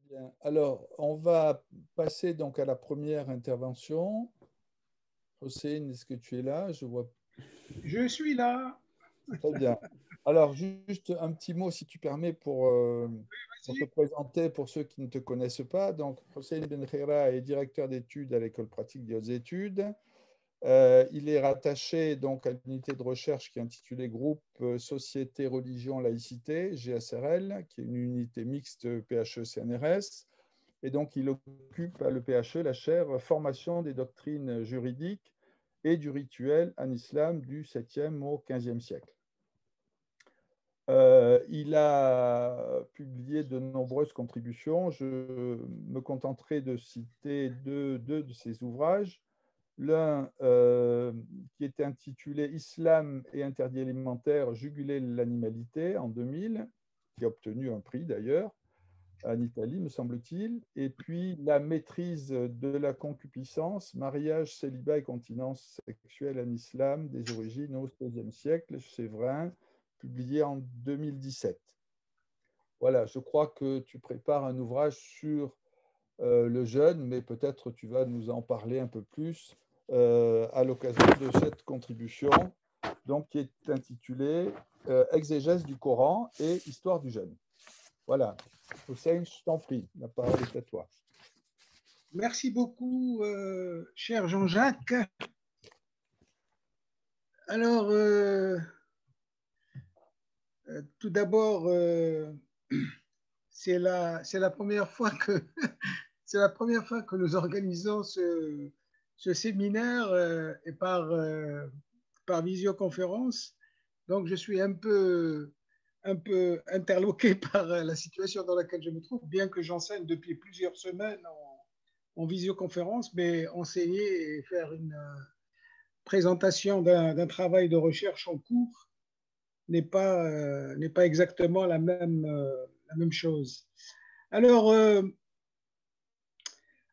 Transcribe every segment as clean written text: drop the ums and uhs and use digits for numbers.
Bien. Alors, on va passer donc à la première intervention. Hossein, est-ce que tu es là? Je vois Je suis là. très bien. Alors, juste un petit mot, si tu permets, pour te Vas-y. présenter pour ceux qui ne te connaissent pas. Donc, Hossein Ben Khaira est directeur d'études à l'École pratique des hautes études. Il est rattaché donc à l'unité de recherche qui est intitulée Groupe Société, Religion, Laïcité, GSRL, qui est une unité mixte PHE-CNRS. Et donc, il occupe à l'EPHE la chaire Formation des doctrines juridiques et du rituel en islam du 7e au 15e siècle. Il a publié de nombreuses contributions. Je me contenterai de citer deux de ses ouvrages. L'un qui était intitulé Islam et interdit alimentaire, juguler l'animalité en 2000, qui a obtenu un prix d'ailleurs en Italie, me semble-t-il. Et puis la maîtrise de la concupiscence, mariage, célibat et continence sexuelle en islam des origines au XVIe siècle, Séverin, publié en 2017. Voilà, je crois que tu prépares un ouvrage sur le jeûne, mais peut-être tu vas nous en parler un peu plus à l'occasion de cette contribution, donc qui est intitulée Exégèse du Coran et Histoire du jeûne. Voilà. Hussein, je t'en prie, la parole est à toi. Merci beaucoup, cher Jean-Jacques. Alors, tout d'abord, c'est la première fois que c'est la première fois que nous organisons ce séminaire et par visioconférence. Donc, je suis un peu interloqué par la situation dans laquelle je me trouve, bien que j'enseigne depuis plusieurs semaines en visioconférence, mais enseigner et faire une présentation d'un travail de recherche en cours n'est pas exactement la même chose. Alors,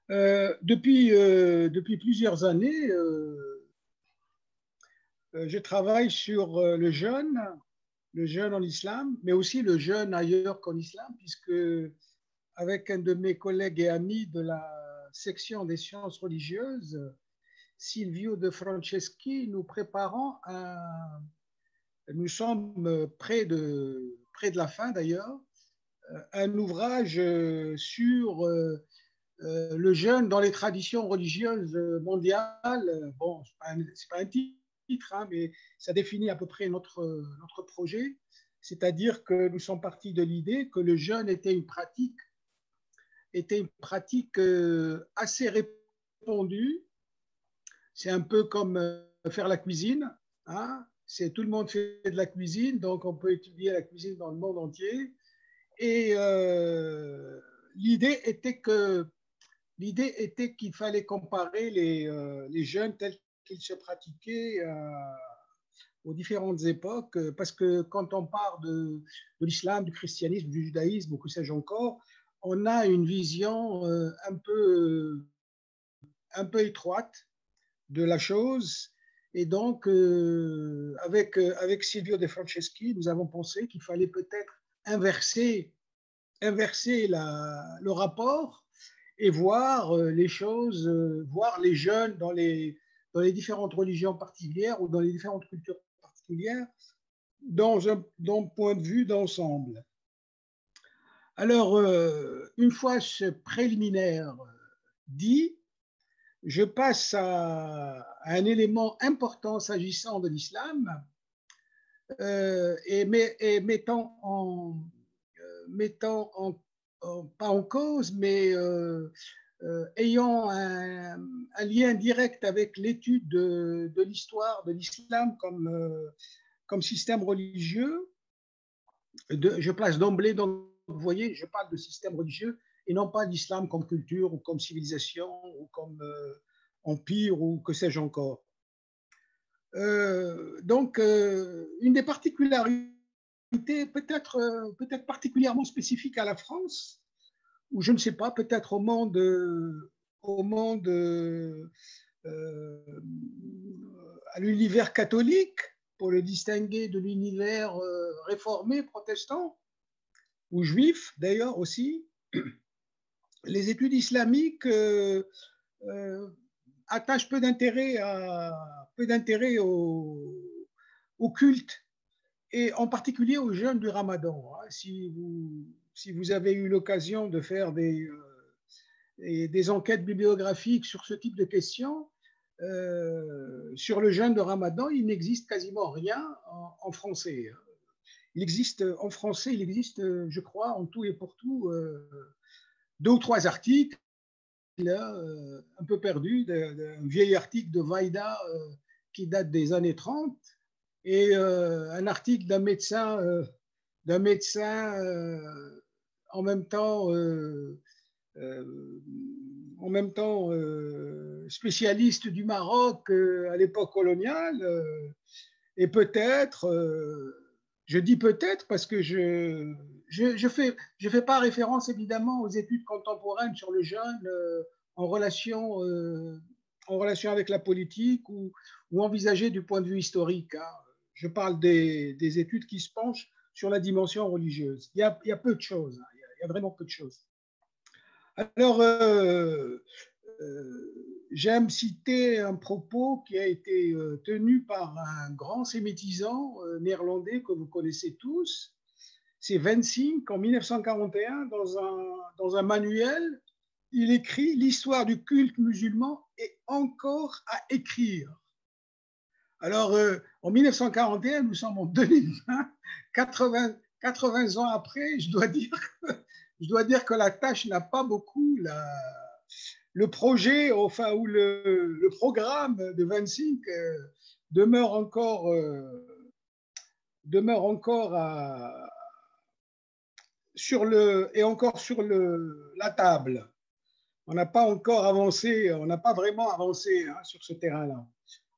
depuis plusieurs années, je travaille sur le jeûne en islam, mais aussi le jeûne ailleurs qu'en islam, puisque avec un de mes collègues et amis de la section des sciences religieuses, Silvio De Franceschi, nous sommes près de la fin d'ailleurs, un ouvrage sur le jeûne dans les traditions religieuses mondiales. Bon, c'est pas un titre, hein, mais ça définit à peu près notre projet. C'est-à-dire que nous sommes partis de l'idée que le jeûne était une pratique assez répandue. C'est un peu comme faire la cuisine. Hein. Tout le monde fait de la cuisine, donc on peut étudier la cuisine dans le monde entier. Et l'idée était que l'idée était qu'il fallait comparer les jeûnes tels qu'ils se pratiquaient aux différentes époques, parce que quand on parle de l'islam, du christianisme, du judaïsme, ou que sais-je encore, on a une vision un peu étroite de la chose. Et donc, avec Silvio De Franceschi, nous avons pensé qu'il fallait peut-être inverser le rapport et voir les choses, voir les jeunes dans les différentes religions particulières ou dans les différentes cultures particulières dans un point de vue d'ensemble. Alors, une fois ce préliminaire dit, je passe à un élément important s'agissant de l'islam et mettant pas en cause, mais ayant un lien direct avec l'étude de l'histoire de l'islam comme système religieux. Je place d'emblée, donc vous voyez, je parle de système religieux et non pas d'islam comme culture ou comme civilisation ou comme empire ou que sais-je encore. Donc, une des particularités peut-être particulièrement spécifique à la France, ou je ne sais pas, peut-être au monde à l'univers catholique, pour le distinguer de l'univers réformé, protestant, ou juif d'ailleurs aussi. les études islamiques attachent peu d'intérêt au culte, et en particulier au jeûne du Ramadan. Si vous avez eu l'occasion de faire des enquêtes bibliographiques sur ce type de questions, sur le jeûne de Ramadan, il n'existe quasiment rien en français. En français, il existe, je crois, en tout et pour tout, 2 ou 3 articles, là, un peu perdus, un vieil article de Vaïda qui date des années 30, et un article d'un médecin en même temps spécialiste du Maroc à l'époque coloniale, et peut-être, je dis peut-être parce que je fais pas référence évidemment aux études contemporaines sur le jeûne en relation avec la politique ou envisagées du point de vue historique, hein. Je parle des études qui se penchent sur la dimension religieuse. Il y a peu de choses, hein. Il y a vraiment peu de choses. Alors, j'aime citer un propos qui a été tenu par un grand sémitisant néerlandais que vous connaissez tous. C'est Wensink, en 1941, dans un manuel, il écrit « L'histoire du culte musulman est encore à écrire ». Alors, en 1941, nous sommes en 2020, 80 ans après, je dois dire que la tâche n'a pas beaucoup. Le projet, enfin, ou le programme de Wensink demeure encore sur la table. On n'a pas encore avancé, on n'a pas vraiment avancé, hein, sur ce terrain-là.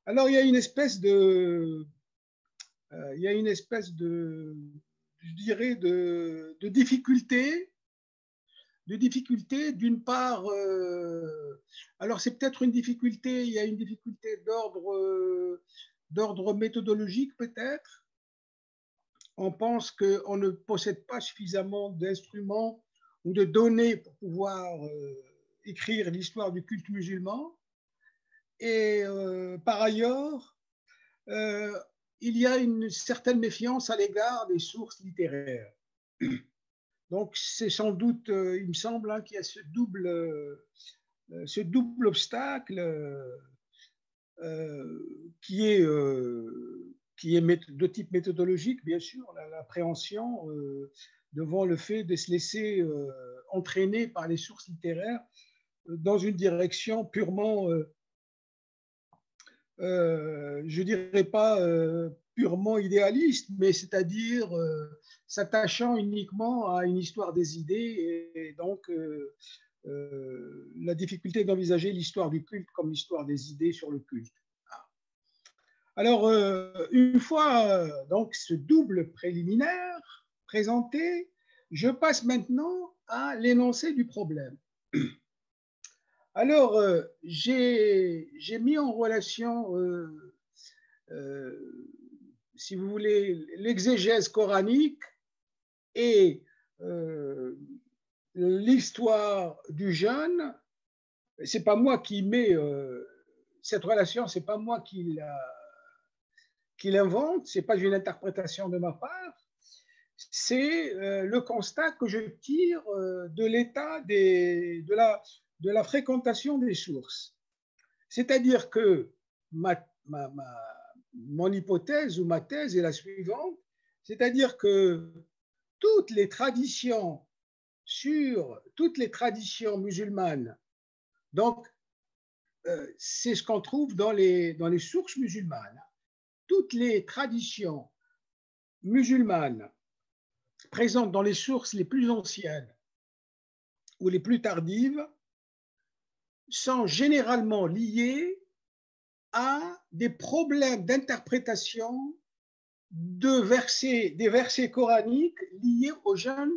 Alors, il y a une espèce de je dirais, de difficulté. D'une part, alors c'est peut-être il y a une difficulté d'ordre méthodologique peut-être. On pense qu'on ne possède pas suffisamment d'instruments ou de données pour pouvoir écrire l'histoire du culte musulman. Et par ailleurs, il y a une certaine méfiance à l'égard des sources littéraires. Donc, c'est sans doute, il me semble, hein, qu'il y a ce double obstacle qui est de type méthodologique, bien sûr, l'appréhension devant le fait de se laisser entraîner par les sources littéraires dans une direction purement, je dirais pas purement idéaliste, mais c'est-à-dire s'attachant uniquement à une histoire des idées, et donc la difficulté d'envisager l'histoire du culte comme l'histoire des idées sur le culte. Alors, une fois donc ce double préliminaire présenté, je passe maintenant à l'énoncé du problème. Alors, j'ai mis en relation, si vous voulez, l'exégèse coranique et l'histoire du jeûne. C'est pas moi qui mets cette relation, c'est pas moi qui l'invente, c'est pas une interprétation de ma part, c'est le constat que je tire de l'état de la fréquentation des sources. C'est-à-dire que mon hypothèse ou ma thèse est la suivante, c'est-à-dire que toutes les traditions musulmanes, donc c'est ce qu'on trouve dans les sources musulmanes, toutes les traditions musulmanes présentes dans les sources les plus anciennes ou les plus tardives sont généralement liées à des problèmes d'interprétation des versets coraniques liés au jeûne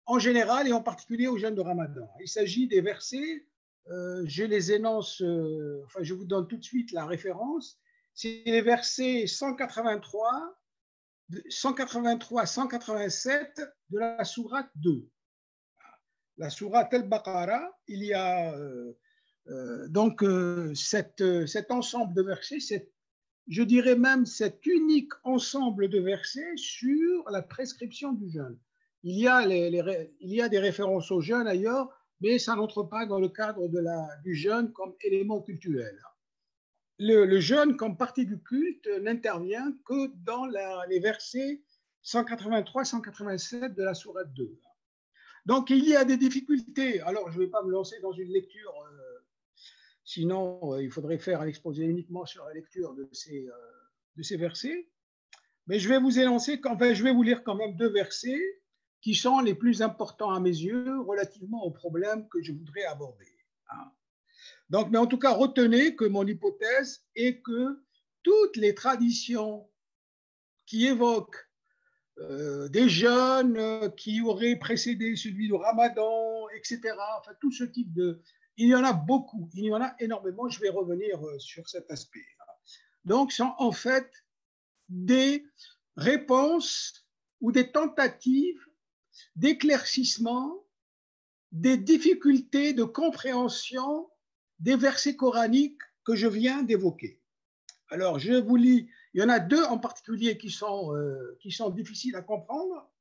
en général et en particulier au jeûne de Ramadan. Il s'agit des versets, je les énonce, enfin je vous donne tout de suite la référence, c'est les versets 183, 187 de la sourate 2. la sourate Al-Baqarah, il y a cet ensemble de versets, je dirais même cet unique ensemble de versets sur la prescription du jeûne. Il y a des références au jeûne ailleurs, mais ça n'entre pas dans le cadre du jeûne comme élément cultuel. Le jeûne comme partie du culte n'intervient que dans les versets 183-187 de la sourate 2. Donc il y a des difficultés. Alors je ne vais pas me lancer dans une lecture, sinon il faudrait faire un exposé uniquement sur la lecture de ces versets. Mais je vais vous lire quand même 2 versets qui sont les plus importants à mes yeux relativement au problème que je voudrais aborder. Donc, mais en tout cas, retenez que mon hypothèse est que toutes les traditions qui évoquent des jeûnes qui auraient précédé celui du Ramadan, etc., enfin tout ce type de... Il y en a beaucoup, il y en a énormément, je vais revenir sur cet aspect. Donc, sont en fait des réponses ou des tentatives d'éclaircissement des difficultés de compréhension des versets coraniques que je viens d'évoquer. Alors, je vous lis, il y en a 2 en particulier qui sont difficiles à comprendre.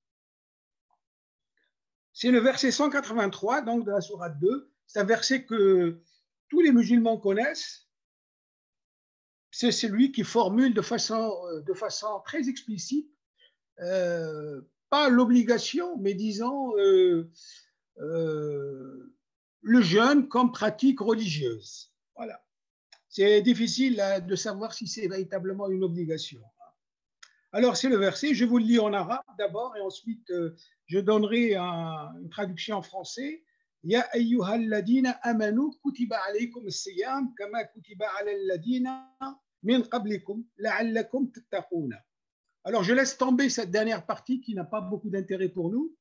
C'est le verset 183, donc de la sourate 2. C'est un verset que tous les musulmans connaissent. C'est celui qui formule de façon très explicite, pas l'obligation, mais disons le jeûne comme pratique religieuse. Voilà. C'est difficile de savoir si c'est véritablement une obligation. Alors, c'est le verset, je vous le lis en arabe d'abord et ensuite je donnerai une traduction en français. Ya ayyuhal ladina amanu kutiba alaykum as-siyam kama kutiba alal ladina min qablikum la'allakum tattaquna. Alors, je laisse tomber cette dernière partie qui n'a pas beaucoup d'intérêt pour nous.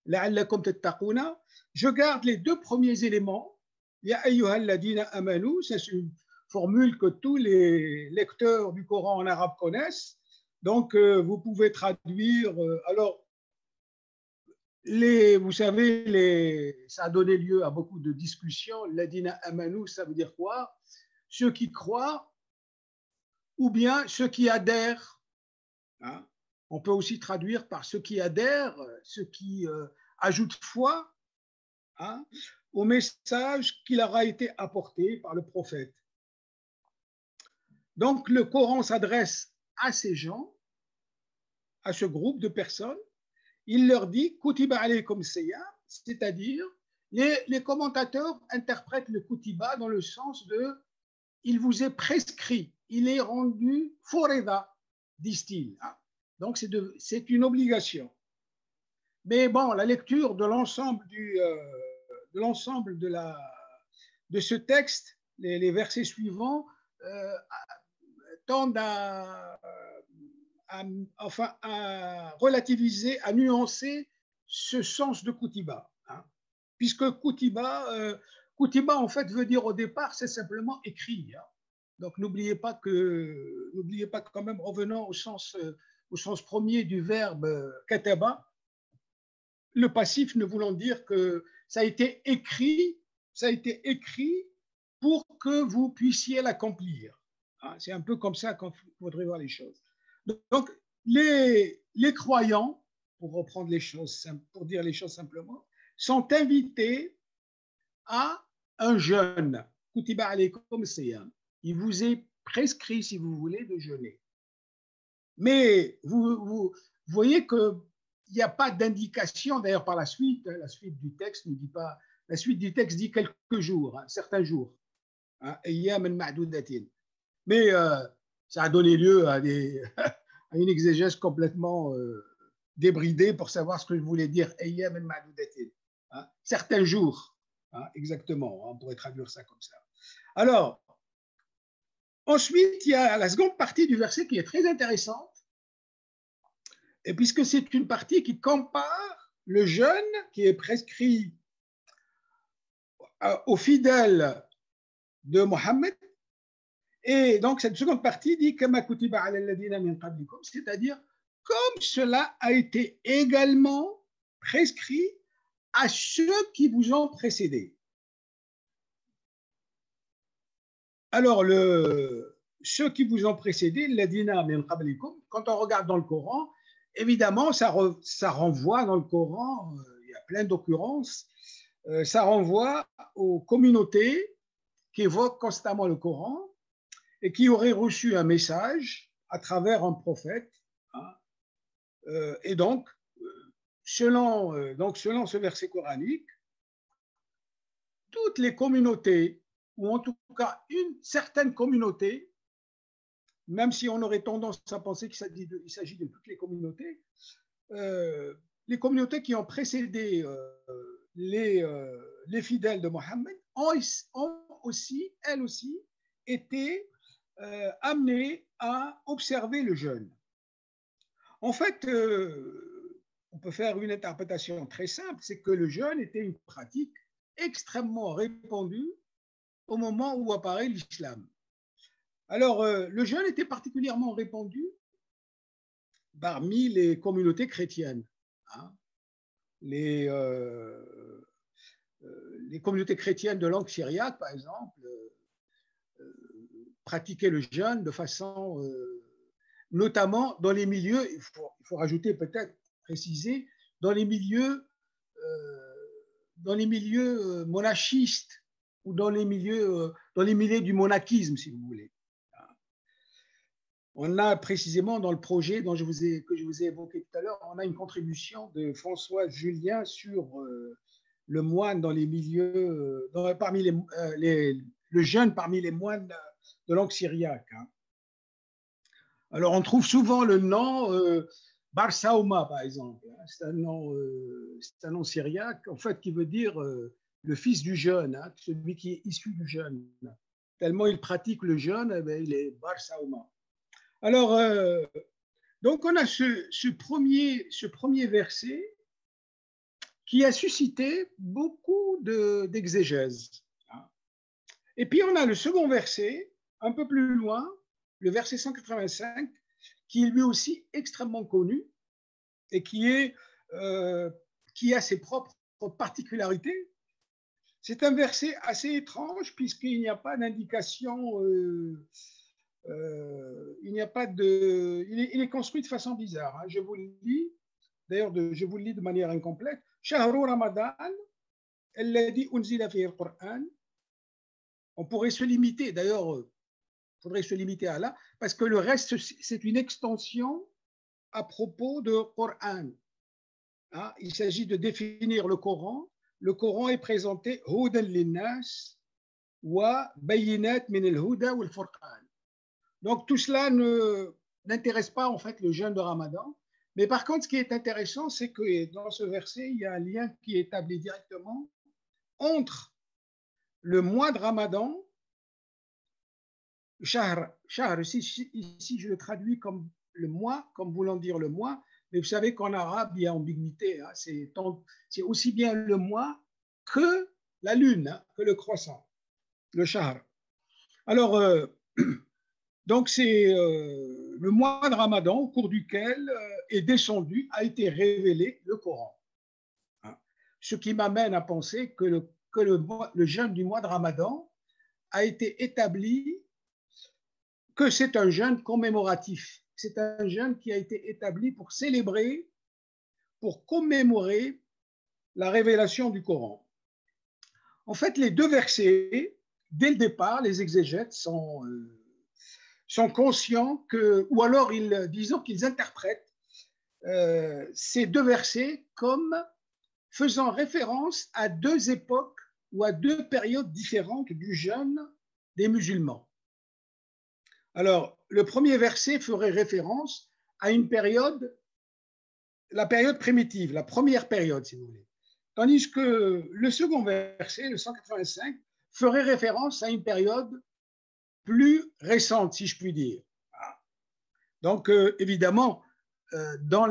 La'allakum tattaquna. Je garde les 2 premiers éléments. Ya ayyuhal ladina amanu, c'est une formule que tous les lecteurs du Coran en arabe connaissent. Donc, vous pouvez traduire. Alors, vous savez, ça a donné lieu à beaucoup de discussions. Ladina amanu, ça veut dire quoi? Ceux qui croient ou bien ceux qui adhèrent. Hein? On peut aussi traduire par ceux qui adhèrent, ceux qui ajoutent foi, hein, au message qui leur a été apporté par le prophète. Donc, le Coran s'adresse à ces gens, à ce groupe de personnes. Il leur dit « Kutiba alaykum siyam », c'est-à-dire, les commentateurs interprètent le kutiba dans le sens de « il vous est prescrit, il est rendu foreda », disent-ils. Donc, c'est une obligation. Mais bon, la lecture de l'ensemble de ce texte, les versets suivants, tendent à relativiser, à nuancer ce sens de kutiba. Hein. Puisque kutiba, en fait, veut dire au départ, c'est simplement écrit. Hein. Donc, n'oubliez pas quand même, revenant au sens premier du verbe kataba, le passif ne voulant dire que ça a été écrit pour que vous puissiez l'accomplir. C'est un peu comme ça qu'il faudrait voir les choses. Donc, les croyants, pour reprendre les choses, pour dire les choses simplement, sont invités à un jeûne. Kutiba alaykum siyam. Il vous est prescrit, si vous voulez, de jeûner. Mais vous voyez qu'il n'y a pas d'indication, d'ailleurs par la suite du texte ne dit pas, la suite du texte dit quelques jours, certains jours. Mais ça a donné lieu à une exégèse complètement débridée pour savoir ce que je voulais dire. Certains jours, exactement, on pourrait traduire ça comme ça. Alors, ensuite, il y a la seconde partie du verset qui est très intéressante, et puisque c'est une partie qui compare le jeûne qui est prescrit aux fidèles de Mohammed. Et donc, cette seconde partie dit c'est-à-dire comme cela a été également prescrit à ceux qui vous ont précédé. Alors, ceux qui vous ont précédé, quand on regarde dans le Coran, évidemment, ça renvoie dans le Coran, il y a plein d'occurrences, ça renvoie aux communautés qui évoquent constamment le Coran et qui auraient reçu un message à travers un prophète. Hein, et donc, selon ce verset coranique, toutes les communautés, ou en tout cas une certaine communauté, même si on aurait tendance à penser qu'il s'agit de toutes les communautés qui ont précédé les fidèles de Mohammed ont aussi, elles aussi, été amenées à observer le jeûne. En fait, on peut faire une interprétation très simple, c'est que le jeûne était une pratique extrêmement répandue au moment où apparaît l'islam. Alors, le jeûne était particulièrement répandu parmi les communautés chrétiennes. Hein. Les communautés chrétiennes de langue syriaque, par exemple, pratiquaient le jeûne de façon, notamment dans les milieux, il faut rajouter peut-être, préciser, dans les milieux monachistes ou dans les milieux du monachisme, si vous voulez. On a précisément dans le projet que je vous ai évoqué tout à l'heure, on a une contribution de François Julien sur le moine dans les milieux, le jeûne parmi les moines de langue syriaque. Hein. Alors on trouve souvent le nom Barsaouma, par exemple. Hein. C'est un nom syriaque, en fait, qui veut dire le fils du jeûne, hein, celui qui est issu du jeûne. Tellement il pratique le jeûne, eh bien, il est Barsaouma. Alors, donc on a ce premier verset qui a suscité beaucoup d'exégèses. Et puis on a le second verset, un peu plus loin, le verset 185, qui est lui aussi extrêmement connu et qui a ses propres particularités. C'est un verset assez étrange puisqu'il n'y a pas d'indication... il est construit de façon bizarre. Hein. Je vous le dis, d'ailleurs, je vous le lis de manière incomplète. Shahru Ramadan, alladhi unzila fihi al-Qur'an. On pourrait se limiter, d'ailleurs, il faudrait se limiter à là, parce que le reste, c'est une extension à propos de Qur'an. Hein. Il s'agit de définir le Coran. Le Coran est présenté Hudan linnas wa bayinat min al-huda wal furqan. Donc tout cela n'intéresse pas en fait le jeûne de Ramadan. Mais par contre, ce qui est intéressant, c'est que dans ce verset, il y a un lien qui est établi directement entre le mois de Ramadan, Shahr, ici je le traduis comme le mois, comme voulant dire le mois, mais vous savez qu'en arabe, il y a ambiguïté. Hein, c'est aussi bien le mois que la lune, hein, que le croissant, le Shahr. Alors, donc c'est le mois de Ramadan au cours duquel est descendu, a été révélé le Coran. Hein. Ce qui m'amène à penser que le jeûne du mois de Ramadan a été établi, que c'est un jeûne commémoratif. C'est un jeûne qui a été établi pour célébrer, pour commémorer la révélation du Coran. En fait, les deux versets, dès le départ, les exégètes sont conscients ou alors disons qu'ils interprètent ces deux versets comme faisant référence à deux époques ou à deux périodes différentes du jeûne des musulmans. Alors, le premier verset ferait référence à une période, la période primitive, la première période, si vous voulez. Tandis que le second verset, le 185, ferait référence à une période plus récente, si je puis dire. Donc, évidemment, dans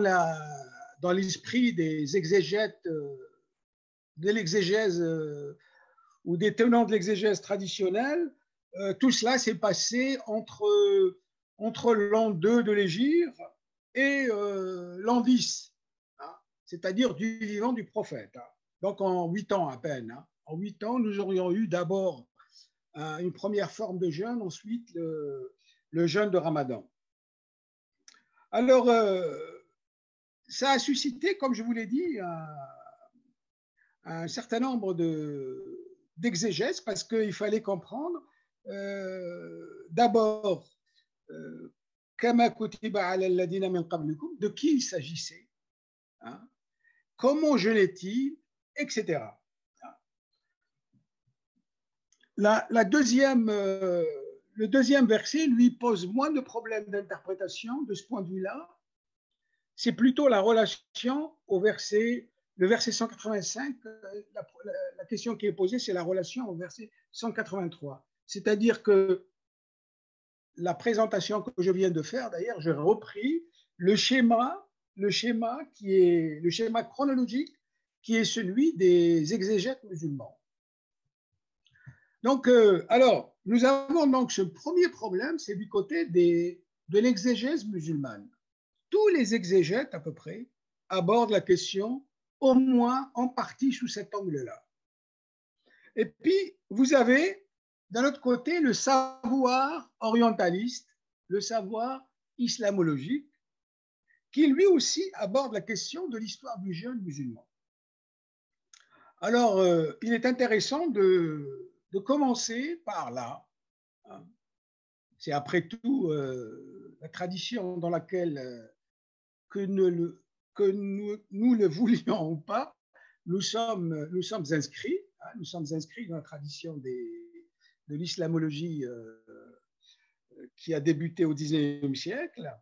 l'esprit des exégètes, de l'exégèse ou des tenants de l'exégèse traditionnelle, tout cela s'est passé entre l'an 2 de l'Hégire et l'an 10, hein, c'est-à-dire du vivant du prophète. Hein. Donc en 8 ans à peine. Hein. En 8 ans, nous aurions eu d'abord une première forme de jeûne, ensuite le jeûne de Ramadan. Alors, ça a suscité, comme je vous l'ai dit, un certain nombre d'exégèses parce qu'il fallait comprendre d'abord de qui il s'agissait, hein, comment jeûnait-il, etc. Le deuxième verset lui pose moins de problèmes d'interprétation de ce point de vue-là. C'est plutôt la relation au verset, le verset 185. La question qui est posée, c'est la relation au verset 183. C'est-à-dire que la présentation que je viens de faire, d'ailleurs, j'ai repris le schéma qui est le schéma chronologique qui est celui des exégètes musulmans. Donc, alors, nous avons donc ce premier problème, c'est du côté de l'exégèse musulmane. Tous les exégètes, à peu près, abordent la question au moins en partie sous cet angle-là. Et puis, vous avez, d'un autre côté, le savoir orientaliste, le savoir islamologique, qui lui aussi aborde la question de l'histoire du jeûne musulman. Alors, il est intéressant de commencer par là. C'est après tout la tradition dans laquelle, que nous le voulions ou pas, nous sommes inscrits. Hein, nous sommes inscrits dans la tradition de l'islamologie qui a débuté au XIXe siècle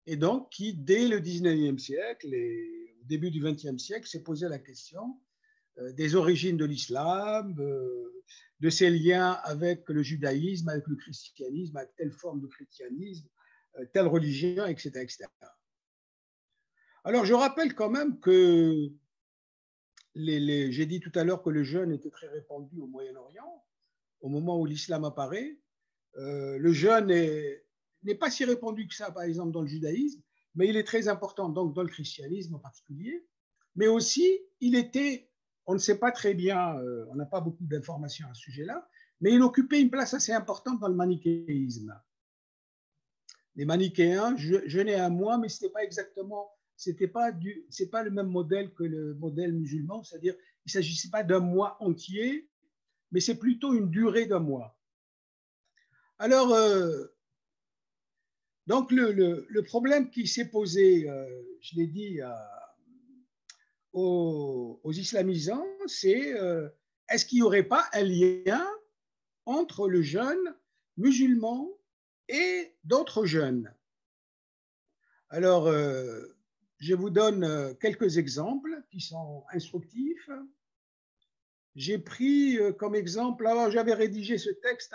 et donc qui, dès le XIXe siècle et au début du XXe siècle, s'est posé la question des origines de l'islam, de ses liens avec le judaïsme, avec le christianisme, avec telle forme de christianisme, telle religion, etc., etc. Alors, je rappelle quand même que j'ai dit tout à l'heure que le jeûne était très répandu au Moyen-Orient. Au moment où l'islam apparaît, le jeûne n'est pas si répandu que ça, par exemple, dans le judaïsme, mais il est très important donc dans le christianisme en particulier. Mais aussi, il était, on ne sait pas très bien, on n'a pas beaucoup d'informations à ce sujet-là, mais il occupait une place assez importante dans le manichéisme. Les manichéens jeûnaient un mois, mais ce n'était pas exactement, c'est pas le même modèle que le modèle musulman, c'est-à-dire il ne s'agissait pas d'un mois entier, mais c'est plutôt une durée d'un mois. Alors, donc le problème qui s'est posé, je l'ai dit, aux islamisants, c'est est-ce qu'il n'y aurait pas un lien entre le jeûne musulman et d'autres jeûnes? Alors, je vous donne quelques exemples qui sont instructifs. J'ai pris comme exemple, alors j'avais rédigé ce texte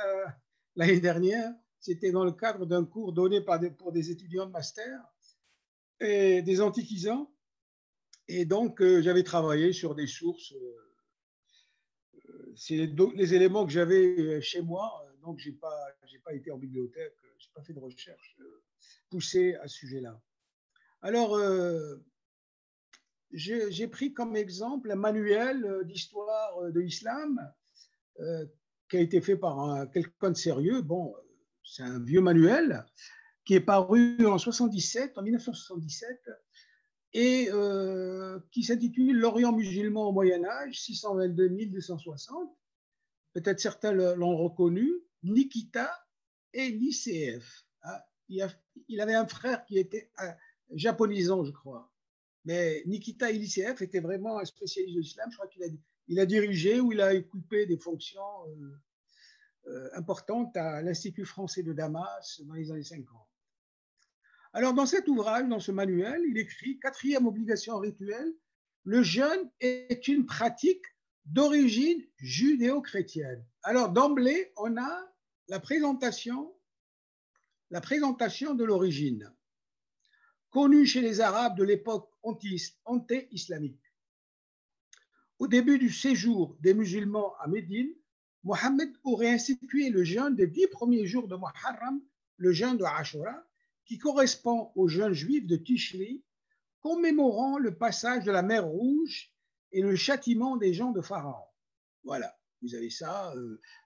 l'année dernière, c'était dans le cadre d'un cours donné pour des étudiants de master et des antiquisants. Et donc, j'avais travaillé sur des sources. C'est les éléments que j'avais chez moi, donc je n'ai pas été en bibliothèque, je n'ai pas fait de recherche poussée à ce sujet-là. Alors, j'ai pris comme exemple un manuel d'histoire de l'islam qui a été fait par quelqu'un de sérieux. Bon, c'est un vieux manuel qui est paru en 1977, et qui s'intitule L'Orient musulman au Moyen-Âge, 622-1260. Peut-être certains l'ont reconnu, Nikita et Lycéef. Il avait un frère qui était japonisant, je crois. Mais Nikita Lycéef était vraiment un spécialiste de l'islam. Je crois qu'il a dirigé ou il a occupé des fonctions importantes à l'Institut français de Damas dans les années 50. Alors, dans cet ouvrage, dans ce manuel, il écrit « Quatrième obligation rituelle, le jeûne est une pratique d'origine judéo-chrétienne. » Alors, d'emblée, on a la présentation de l'origine, connue chez les Arabes de l'époque anté-islamique. Au début du séjour des musulmans à Médine, Mohammed aurait institué le jeûne des 10 premiers jours de Muharram, le jeûne de Ashura, qui correspond au jeûne juif de Tishri, commémorant le passage de la mer Rouge et le châtiment des gens de Pharaon. Voilà, vous avez ça.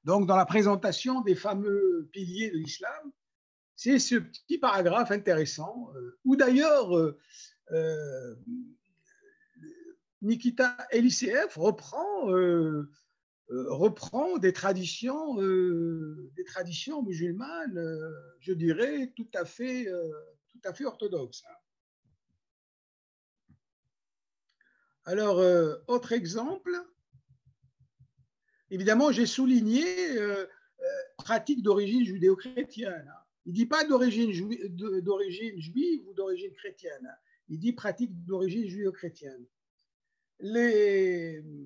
Donc, dans la présentation des fameux piliers de l'islam, c'est ce petit paragraphe intéressant, où d'ailleurs Nikita Eliseev reprend des traditions musulmanes, je dirais, tout à fait orthodoxes. Alors, autre exemple, évidemment, j'ai souligné pratique d'origine judéo-chrétienne. Il ne dit pas d'origine juive ou d'origine chrétienne. Il dit pratique d'origine judéo-chrétienne.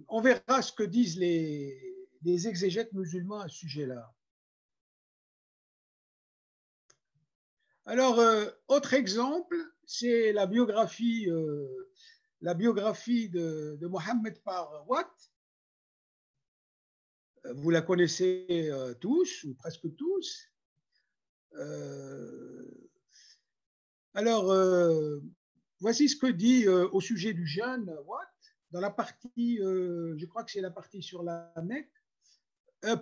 On verra ce que disent les exégètes musulmans à ce sujet-là. Alors, autre exemple, c'est la biographie de Mohammed par Watt. Vous la connaissez tous, ou presque tous. Alors, voici ce que dit au sujet du jeûne Watt, dans la partie, je crois que c'est la partie sur la Mecque,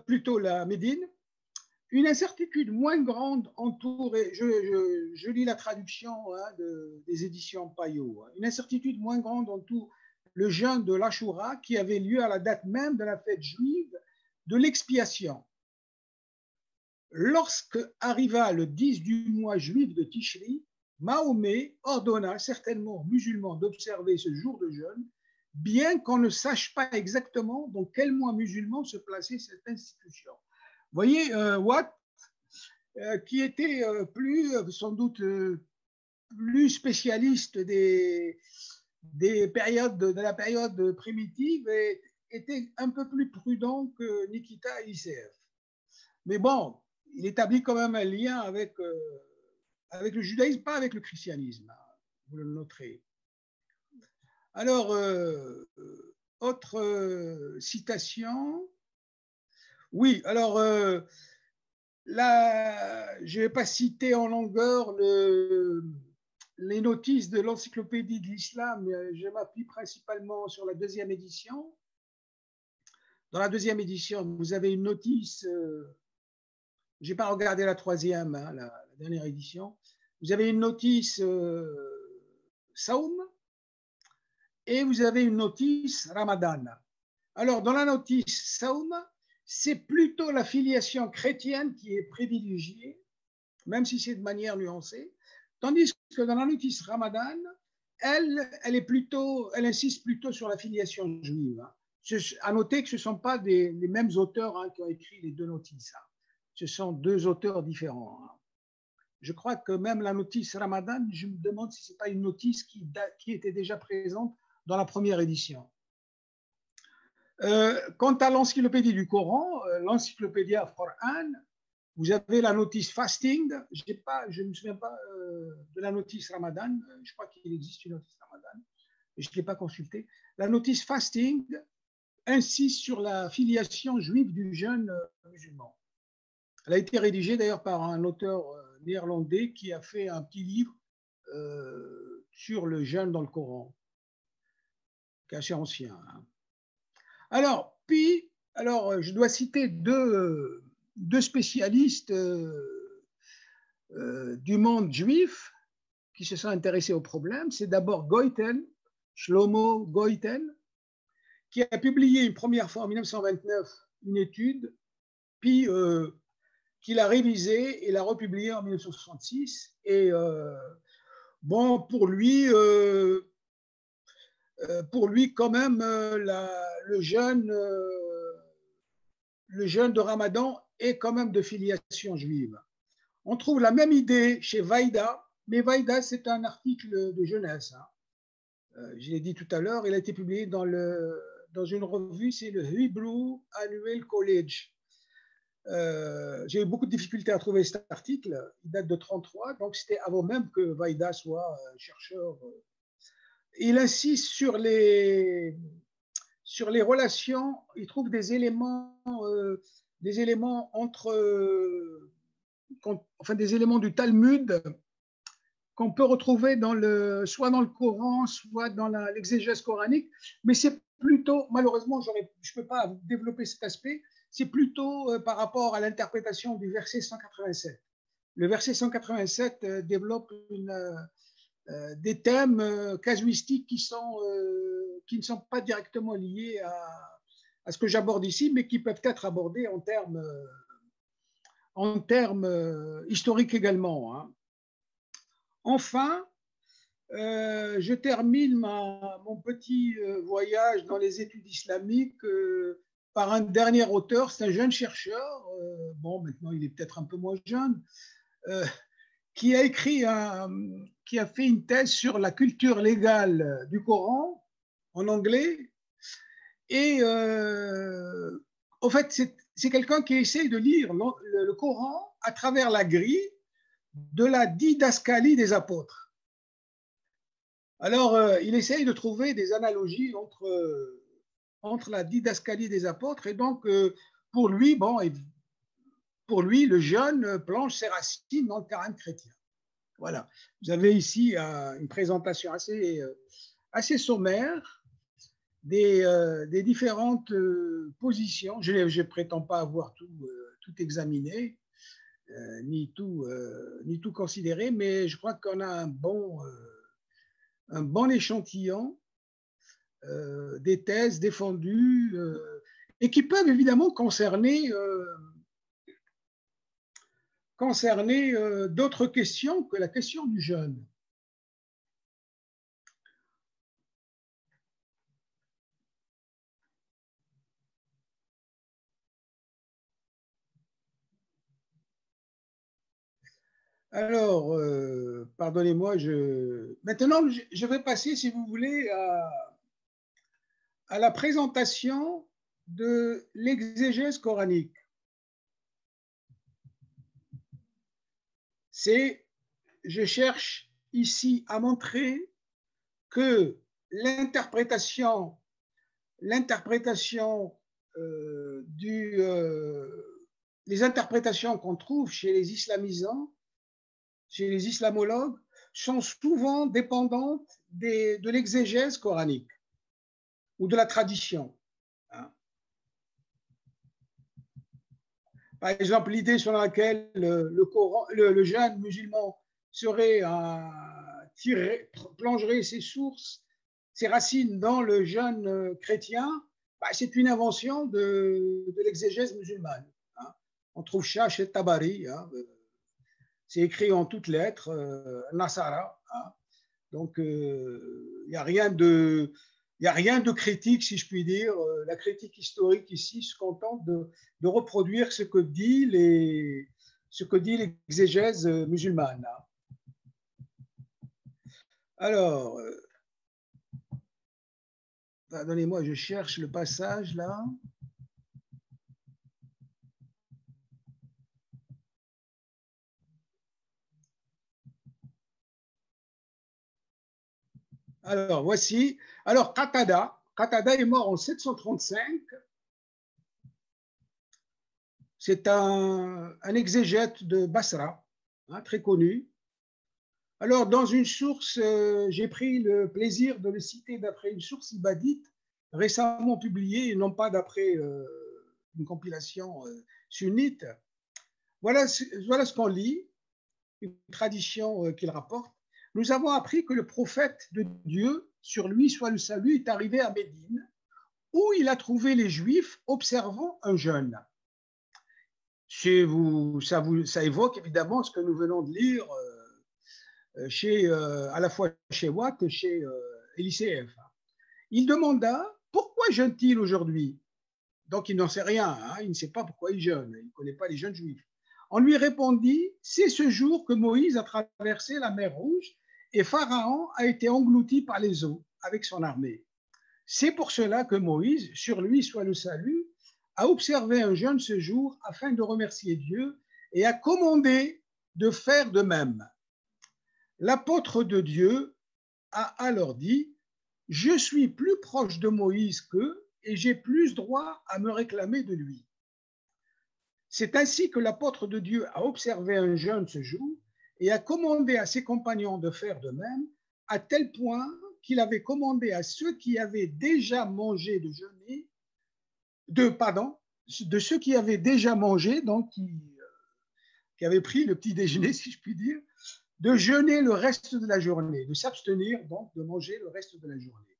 plutôt la Médine. Une incertitude moins grande entoure, je lis la traduction des éditions Payot, une incertitude moins grande entoure le jeûne de l'Ashura qui avait lieu à la date même de la fête juive de l'expiation. Lorsque arriva le 10 du mois juif de Tishri, Mahomet ordonna certainement aux musulmans d'observer ce jour de jeûne, bien qu'on ne sache pas exactement dans quel mois musulman se plaçait cette institution. Vous voyez, Watt, qui était sans doute plus spécialiste de la période primitive, était un peu plus prudent que Nikita Eliseev. Mais bon, il établit quand même un lien avec le judaïsme, pas avec le christianisme, vous le noterez. Alors, autre citation. Oui, alors là, je ne vais pas citer en longueur les notices de l'encyclopédie de l'islam, je m'appuie principalement sur la deuxième édition. Dans la deuxième édition, vous avez une notice, je n'ai pas regardé la troisième, la dernière édition, vous avez une notice Saoum et vous avez une notice Ramadan. Alors, dans la notice Saoum, c'est plutôt la filiation chrétienne qui est privilégiée, même si c'est de manière nuancée, tandis que dans la notice Ramadan, elle insiste plutôt sur la filiation juive. À noter que ce ne sont pas les mêmes auteurs qui ont écrit les deux notices. Ce sont deux auteurs différents. Je crois que même la notice Ramadan, je me demande si ce n'est pas une notice qui était déjà présente dans la première édition. Quant à l'encyclopédie du Coran, l'encyclopédie Coran, vous avez la notice fasting. Je ne me souviens pas de la notice Ramadan. Je crois qu'il existe une notice Ramadan, mais je ne l'ai pas consultée. La notice fasting insiste sur la filiation juive du jeûne musulman. Elle a été rédigée d'ailleurs par un auteur néerlandais qui a fait un petit livre sur le jeûne dans le Coran, qui est assez ancien. Alors, je dois citer deux spécialistes du monde juif qui se sont intéressés au problème. C'est d'abord Goiten, Shlomo Goiten, qui a publié une première fois en 1929 une étude, puis qu'il a révisée et l'a republiée en 1966. Et bon, pour lui quand même, le jeûne de Ramadan est quand même de filiation juive. On trouve la même idée chez Vaïda, mais Vaïda, c'est un article de jeunesse. Je l'ai dit tout à l'heure, il a été publié dans une revue, c'est le Hebrew Annual College. J'ai eu beaucoup de difficultés à trouver cet article, il date de 1933, donc c'était avant même que Vaïda soit chercheur. Il insiste sur les relations, il trouve des éléments des éléments du Talmud qu'on peut retrouver soit dans le Coran, soit dans l'exégèse coranique, mais c'est plutôt, malheureusement, je ne peux pas développer cet aspect, c'est plutôt par rapport à l'interprétation du verset 187. Le verset 187 développe des thèmes casuistiques qui ne sont pas directement liés à ce que j'aborde ici, mais qui peuvent être abordés en termes historiques également. Hein. Enfin, je termine mon petit voyage dans les études islamiques par un dernier auteur, c'est un jeune chercheur, bon maintenant il est peut-être un peu moins jeune, qui a fait une thèse sur la culture légale du Coran en anglais. Et en fait, c'est quelqu'un qui essaye de lire le Coran à travers la grille de la didascalie des apôtres. Alors, il essaye de trouver des analogies entre la didascalie des apôtres et donc, pour lui, le jeûne plonge ses racines dans le terrain chrétien. Voilà. Vous avez ici une présentation assez sommaire des différentes positions. Je ne prétends pas avoir tout examiné, ni tout considéré, mais je crois qu'on a un bon échantillon des thèses défendues et qui peuvent évidemment concerner d'autres questions que la question du jeûne. Alors, pardonnez-moi, maintenant je vais passer, si vous voulez, à la présentation de l'exégèse coranique. Je cherche ici à montrer que l'interprétation les interprétations qu'on trouve chez les islamisants, chez les islamologues, sont souvent dépendantes de l'exégèse coranique ou de la tradition. Par exemple, l'idée selon laquelle le jeune musulman plongerait ses racines dans le jeûne chrétien, c'est une invention de l'exégèse musulmane. Hein. On trouve ça chez Tabari, hein. C'est écrit en toutes lettres, Nasara. Hein. Donc, il n'y a rien de critique, si je puis dire. La critique historique ici se contente de reproduire ce que dit l'exégèse musulmane. Alors, pardonnez-moi, je cherche le passage là. Alors, voici. Alors, Qatada est mort en 735. C'est un exégète de Basra, hein, très connu. Alors, dans une source, j'ai pris le plaisir de le citer d'après une source ibadite récemment publiée, et non pas d'après une compilation sunnite. Voilà ce qu'on lit, une tradition qu'il rapporte. Nous avons appris que le prophète de Dieu, sur lui soit le salut, est arrivé à Médine, où il a trouvé les Juifs observant un jeûne. Ça évoque évidemment ce que nous venons de lire à la fois chez Watt et chez LICF. Il demanda pourquoi jeûne-t-il aujourd'hui? Donc il n'en sait rien, hein, il ne sait pas pourquoi il jeûne, il ne connaît pas les jeunes juifs. On lui répondit, c'est ce jour que Moïse a traversé la mer Rouge et Pharaon a été englouti par les eaux avec son armée. C'est pour cela que Moïse, sur lui soit le salut, a observé un jeûne ce jour afin de remercier Dieu et a commandé de faire de même. L'apôtre de Dieu a alors dit, je suis plus proche de Moïse qu'eux et j'ai plus droit à me réclamer de lui. C'est ainsi que l'apôtre de Dieu a observé un jeûne ce jour et a commandé à ses compagnons de faire de même, à tel point qu'il avait commandé à ceux qui avaient déjà mangé de jeûner, de ceux qui avaient déjà mangé, donc qui avaient pris le petit déjeuner, si je puis dire, de jeûner le reste de la journée, de s'abstenir donc de manger le reste de la journée.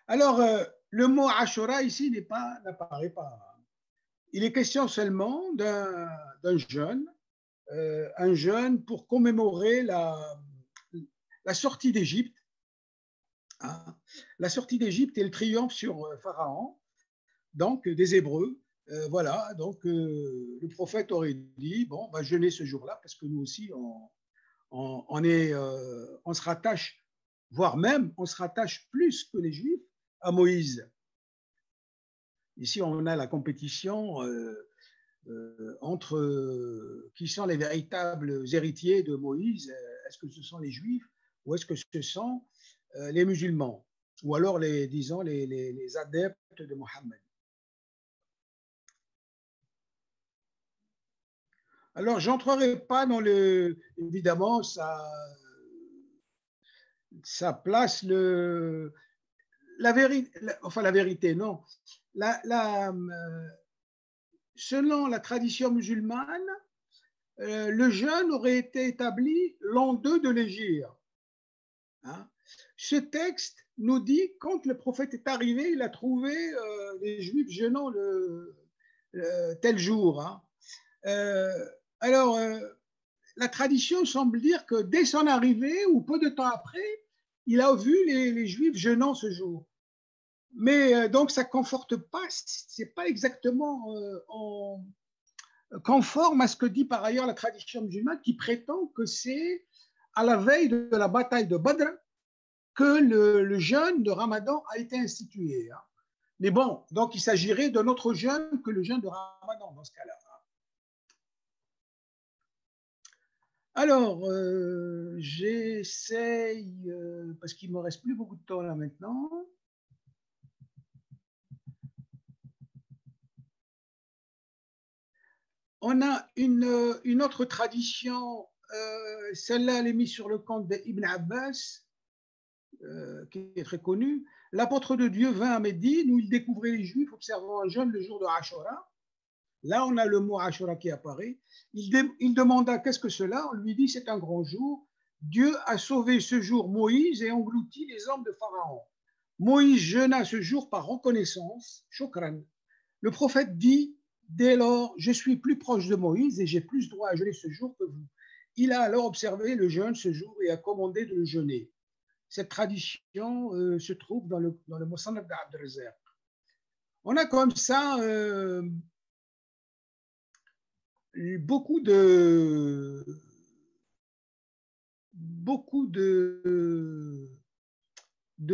Alors, le mot Ashura ici n'apparaît pas. Il est question seulement d'un jeûne, un jeûne pour commémorer la sortie d'Égypte. Hein. La sortie d'Égypte et le triomphe sur Pharaon, donc des Hébreux. Voilà, donc le prophète aurait dit, bon, on va jeûner ce jour-là parce que nous aussi, on se rattache, voire même, on se rattache plus que les Juifs à Moïse. Ici, on a la compétition entre qui sont les véritables héritiers de Moïse. Est-ce que ce sont les Juifs ou est-ce que ce sont les musulmans ou alors disons les adeptes de Mohammed. Alors, j'entrerai pas dans évidemment, ça place la vérité, non. Selon la tradition musulmane, le jeûne aurait été établi l'an 2 de l'Hégire. Hein? Ce texte nous dit, quand le prophète est arrivé, il a trouvé les Juifs jeûnant tel jour. Hein? Alors, la tradition semble dire que dès son arrivée, ou peu de temps après, il a vu les Juifs jeûnant ce jour. Mais donc, ça ne conforte pas, ce n'est pas exactement conforme à ce que dit par ailleurs la tradition musulmane qui prétend que c'est à la veille de la bataille de Badr que le jeûne de Ramadan a été institué. Hein. Mais bon, donc il s'agirait d'un autre jeûne que le jeûne de Ramadan dans ce cas-là. Alors, j'essaye, parce qu'il ne me reste plus beaucoup de temps là maintenant. On a une autre tradition, celle-là, elle est mise sur le compte d'Ibn Abbas, qui est très connue. L'apôtre de Dieu vint à Médine où il découvrait les Juifs observant un jeûne le jour de Ashura. Là, on a le mot Ashura qui apparaît. Il demanda qu'est-ce que cela. On lui dit c'est un grand jour. Dieu a sauvé ce jour Moïse et englouti les hommes de Pharaon. Moïse jeûna ce jour par reconnaissance. Shukran. Le prophète dit dès lors, je suis plus proche de Moïse et j'ai plus droit à jeûner ce jour que vous. Il a alors observé le jeûne ce jour et a commandé de le jeûner. Cette tradition se trouve dans le Musannaf d'Abd al-Razzaq. On a comme ça beaucoup de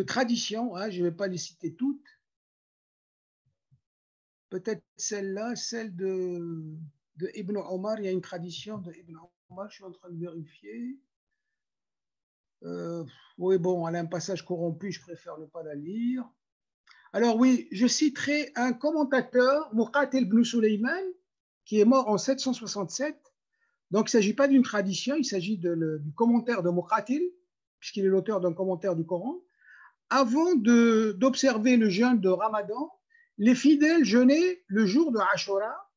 traditions. Hein, je ne vais pas les citer toutes. Peut-être celle-là, celle de Ibn Omar. Il y a une tradition de Ibn Omar, je suis en train de vérifier. Oui, bon, elle a un passage corrompu, je préfère ne pas la lire. Alors oui, je citerai un commentateur, Muqatil ibn Sulayman, qui est mort en 767. Donc, il ne s'agit pas d'une tradition, il s'agit du commentaire de Muqatil, puisqu'il est l'auteur d'un commentaire du Coran. Avant d'observer le jeûne de Ramadan, les fidèles jeûnaient le jour de Ashura.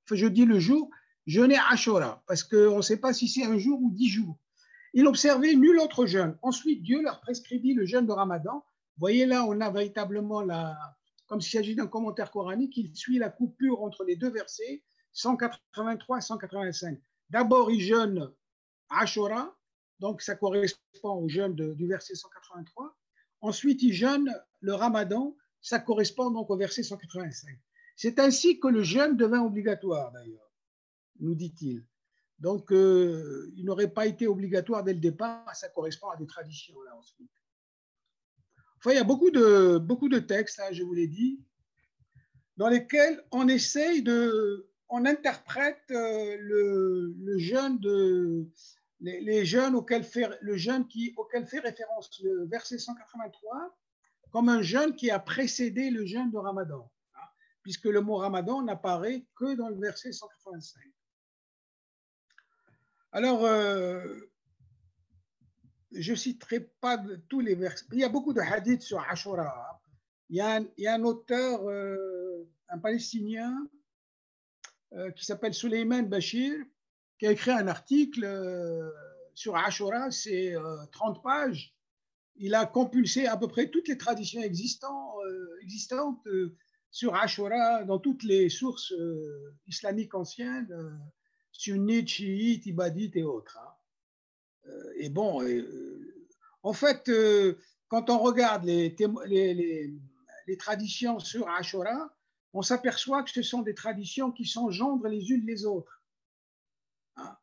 Enfin, je dis le jour, jeûnaient Ashura, parce qu'on ne sait pas si c'est un jour ou 10 jours. Ils n'observaient nul autre jeûne. Ensuite, Dieu leur prescrivit le jeûne de Ramadan. Vous voyez là, on a véritablement, comme s'il s'agit d'un commentaire coranique, il suit la coupure entre les deux versets, 183 et 185. D'abord, ils jeûnent Ashura, donc ça correspond au jeûne du verset 183. Ensuite, ils jeûnent le Ramadan, ça correspond donc au verset 185. C'est ainsi que le jeûne devint obligatoire, d'ailleurs, nous dit-il. Donc, il n'aurait pas été obligatoire dès le départ, ça correspond à des traditions, là, ensuite. Enfin, il y a beaucoup de textes, hein, je vous l'ai dit, dans lesquels on essaye on interprète le jeûne les jeûnes auquel fait référence le verset 183 comme un jeûne qui a précédé le jeûne de Ramadan, hein, puisque le mot Ramadan n'apparaît que dans le verset 185. Alors, je ne citerai pas tous les versets. Il y a beaucoup de hadiths sur Ashura. Il y a un auteur, un Palestinien, qui s'appelle Souleymane Bachir, qui a écrit un article sur Ashura, c'est 30 pages. Il a compulsé à peu près toutes les traditions existantes sur Ashura dans toutes les sources islamiques anciennes, sunnites, chiites, ibadites et autres. Et bon, en fait, quand on regarde les traditions sur Ashura, on s'aperçoit que ce sont des traditions qui s'engendrent les unes les autres. Hein?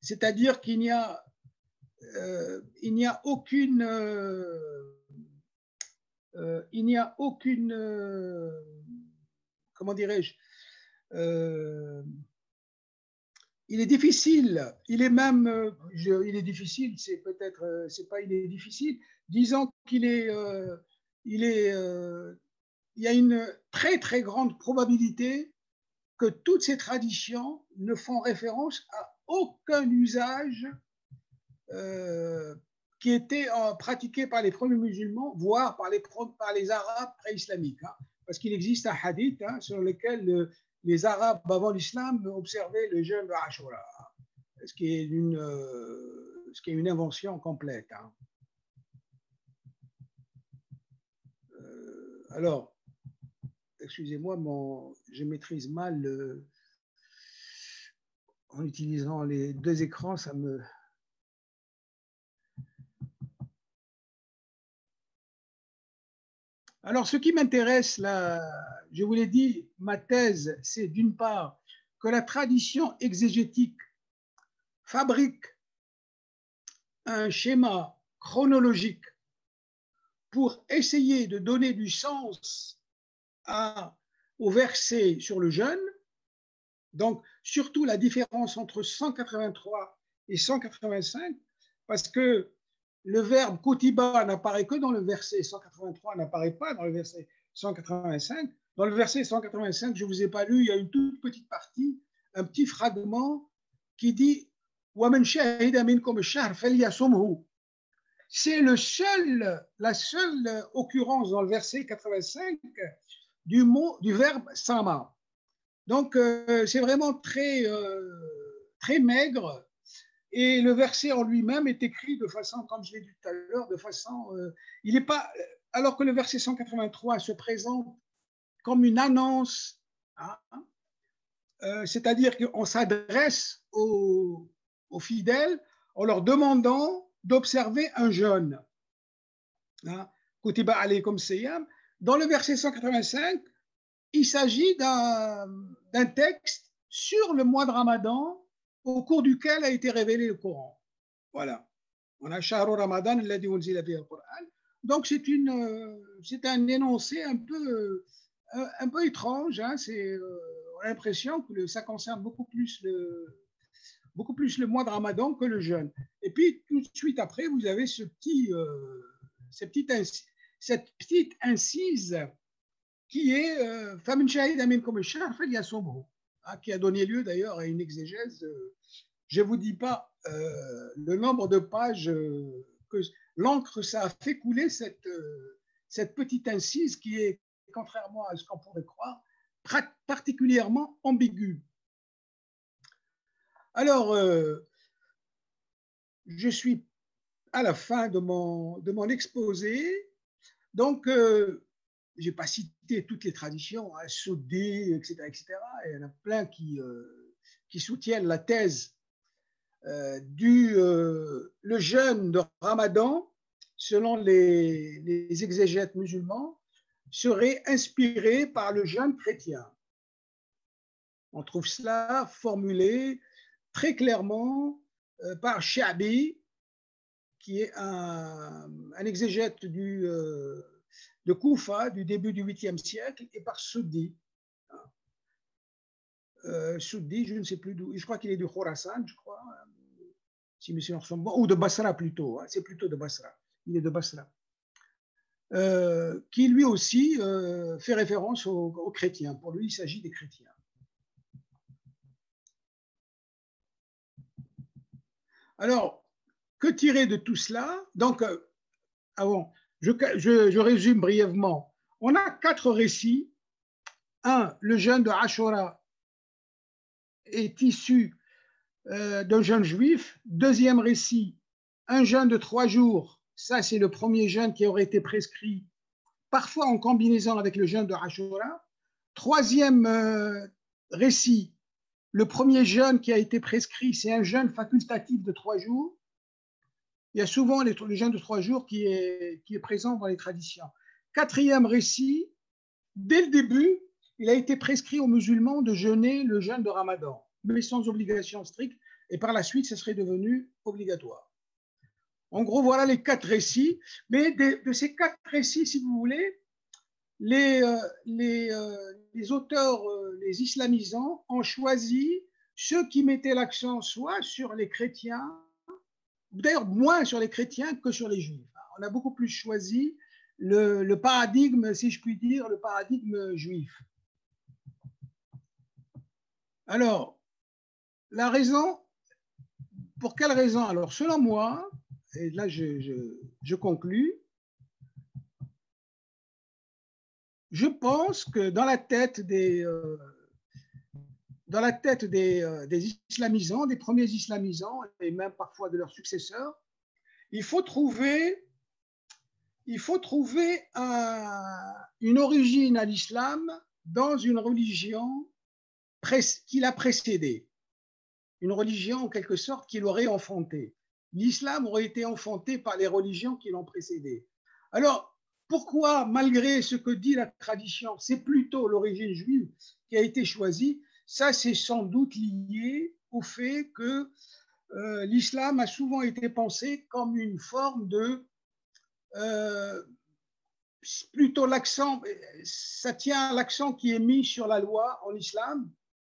C'est-à-dire qu'il n'y a, aucune, comment dirais-je, il est difficile, il est même, il est difficile, c'est peut-être, c'est pas il est difficile, disons qu'il est, il y a une très très grande probabilité que toutes ces traditions ne font référence à aucun usage qui était pratiqué par les premiers musulmans, voire par les Arabes pré-islamiques. Hein, parce qu'il existe un hadith sur lequel les Arabes avant l'islam observaient le jeûne de Ashura, ce qui est une invention complète. Hein. Alors, excusez-moi, je maîtrise mal en utilisant les deux écrans, ça me... Alors, ce qui m'intéresse, là, je vous l'ai dit, ma thèse, c'est d'une part que la tradition exégétique fabrique un schéma chronologique pour essayer de donner du sens au verset sur le jeûne, donc surtout la différence entre 183 et 185, parce que le verbe kutiba n'apparaît que dans le verset 183, n'apparaît pas dans le verset 185. Dans le verset 185, je ne vous ai pas lu, il y a une toute petite partie, un petit fragment qui dit وَمَنْ شَهِدَ مِنْكُمُ الشَّهْرَ فَلْيَصُمْهُ. C'est la seule occurrence dans le verset 85 du verbe sama. Donc, c'est vraiment très, très maigre. Et le verset en lui-même est écrit de façon, comme je l'ai dit tout à l'heure, de façon, il n'est pas, alors que le verset 183 se présente comme une annonce, hein, c'est-à-dire qu'on s'adresse aux fidèles en leur demandant d'observer un jeûne. Hein, Kutiba alaykum siyam. Dans le verset 185, il s'agit d'un texte sur le mois de Ramadan au cours duquel a été révélé le Coran. Voilà. On a Shahru Ramadan alladhi unzila fihi al-Qur'an. Donc c'est un énoncé un peu étrange. Hein. On a l'impression que ça concerne beaucoup plus le mois de Ramadan que le jeûne. Et puis tout de suite après, vous avez cette petite incise qui est Famin Shahid Amin comme Shah, qui a donné lieu d'ailleurs à une exégèse. Je ne vous dis pas le nombre de pages que l'encre ça a fait couler cette petite incise qui est, contrairement à ce qu'on pourrait croire, particulièrement ambiguë. Alors, je suis à la fin de mon exposé. Donc, je n'ai pas cité toutes les traditions, hein, Soudé, etc., etc. Il y en a plein qui soutiennent la thèse le jeûne de Ramadan, selon les exégètes musulmans, serait inspiré par le jeûne chrétien. On trouve cela formulé très clairement par Sha'bi, qui est un exégète de Koufa du début du 8e siècle, et par Soudi. Soudi, je ne sais plus d'où, je crois qu'il est de Khorasan, je crois, si mes souvenirs sont bons, ou de Basra plutôt, hein, c'est plutôt de Basra, il est de Basra, qui lui aussi fait référence aux chrétiens. Pour lui, il s'agit des chrétiens. Alors, que tirer de tout cela? Donc, je résume brièvement. On a 4 récits. Un, le jeûne de Ashura est issu d'un jeûne juif. Deuxième récit, un jeûne de 3 jours. Ça, c'est le premier jeûne qui aurait été prescrit, parfois en combinaison avec le jeûne de Ashura. Troisième récit, le premier jeûne qui a été prescrit, c'est un jeûne facultatif de 3 jours. Il y a souvent le jeûne de 3 jours qui est présent dans les traditions. Quatrième récit, dès le début, il a été prescrit aux musulmans de jeûner le jeûne de Ramadan, mais sans obligation stricte, et par la suite, ce serait devenu obligatoire. En gros, voilà les 4 récits, mais de ces 4 récits, si vous voulez, les auteurs, les islamisants, ont choisi ceux qui mettaient l'accent soit sur les chrétiens, d'ailleurs moins sur les chrétiens que sur les juifs. On a beaucoup plus choisi le paradigme, si je puis dire, le paradigme juif. Alors, la raison, pour quelle raison? Alors, selon moi, et là je conclus, je pense que dans la tête des islamisants, des premiers islamisants, et même parfois de leurs successeurs, il faut trouver une origine à l'islam dans une religion qui l'a précédé, une religion en quelque sorte qui l'aurait enfanté. L'islam aurait été enfanté par les religions qui l'ont précédé. Alors, pourquoi, malgré ce que dit la tradition, c'est plutôt l'origine juive qui a été choisie? Ça, c'est sans doute lié au fait que l'islam a souvent été pensé comme une forme de plutôt l'accent, ça tient à l'accent qui est mis sur la loi en islam.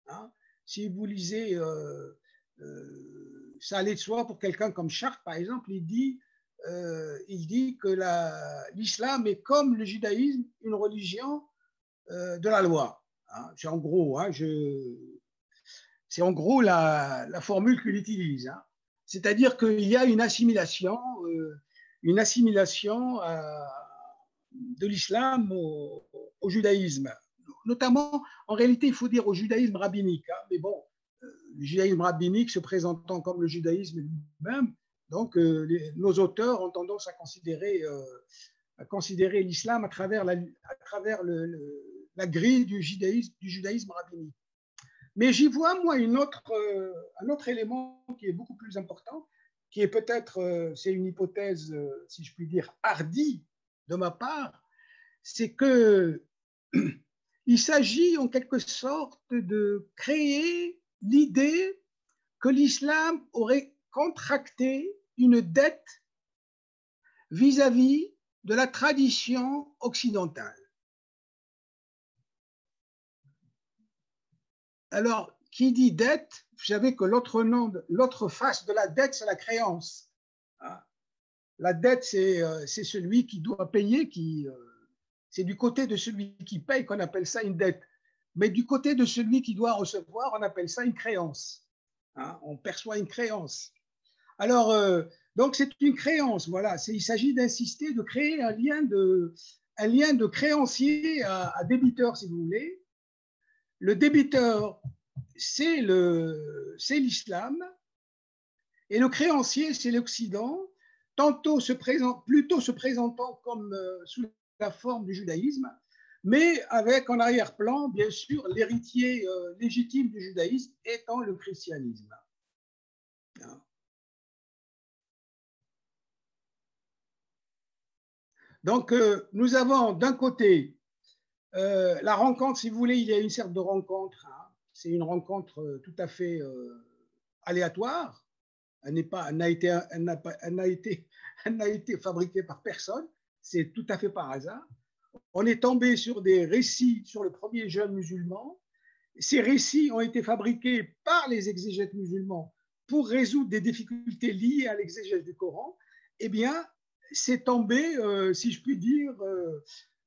Hein. Si vous lisez ça allait de soi pour quelqu'un comme Chartres, par exemple, il dit que l'islam est comme le judaïsme, une religion de la loi. Hein. C'est en gros, c'est en gros la formule qu'il utilise. Hein. C'est-à-dire qu'il y a une assimilation de l'islam au judaïsme. Notamment, en réalité, il faut dire au judaïsme rabbinique. Hein, mais bon, le judaïsme rabbinique se présentant comme le judaïsme lui-même, donc nos auteurs ont tendance à considérer l'islam à travers la grille du judaïsme rabbinique. Mais j'y vois, moi, un autre élément qui est beaucoup plus important, qui est peut-être, c'est une hypothèse, si je puis dire, hardie de ma part, c'est qu'il s'agit en quelque sorte de créer l'idée que l'islam aurait contracté une dette vis-à-vis de la tradition occidentale. Alors, qui dit dette, vous savez que l'autre face de la dette, c'est la créance. La dette, c'est celui qui doit payer, c'est du côté de celui qui paye qu'on appelle ça une dette. Mais du côté de celui qui doit recevoir, on appelle ça une créance. Hein, on perçoit une créance. Alors, donc c'est une créance, voilà. Il s'agit d'insister, de créer un lien de créancier à débiteur, si vous voulez. Le débiteur, c'est l'islam, et le créancier, c'est l'Occident, plutôt se présentant comme sous la forme du judaïsme, mais avec en arrière-plan, bien sûr, l'héritier légitime du judaïsme étant le christianisme. Donc, nous avons d'un côté la rencontre, si vous voulez, il y a une sorte de rencontre. Hein. C'est une rencontre tout à fait aléatoire. Elle n'a été fabriquée par personne. C'est tout à fait par hasard. On est tombé sur des récits sur le premier jeûne musulman. Ces récits ont été fabriqués par les exégètes musulmans pour résoudre des difficultés liées à l'exégèse du Coran. Eh bien, c'est tombé, si je puis dire,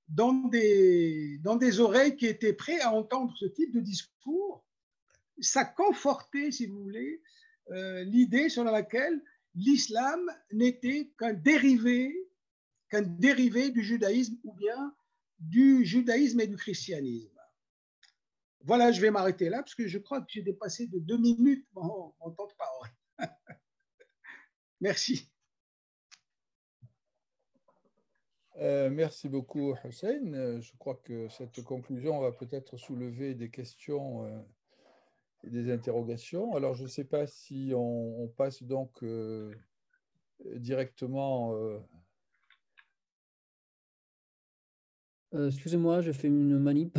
dans des oreilles qui étaient prêtes à entendre ce type de discours. Ça confortait, si vous voulez, l'idée selon laquelle l'islam n'était qu'un dérivé du judaïsme ou bien du judaïsme et du christianisme. Voilà, je vais m'arrêter là parce que je crois que j'ai dépassé de 2 minutes mon temps de parole. Merci. Merci beaucoup, Hussein. Je crois que cette conclusion va peut-être soulever des questions et des interrogations. Alors, je ne sais pas si on passe donc directement. Excusez-moi, je fais une manip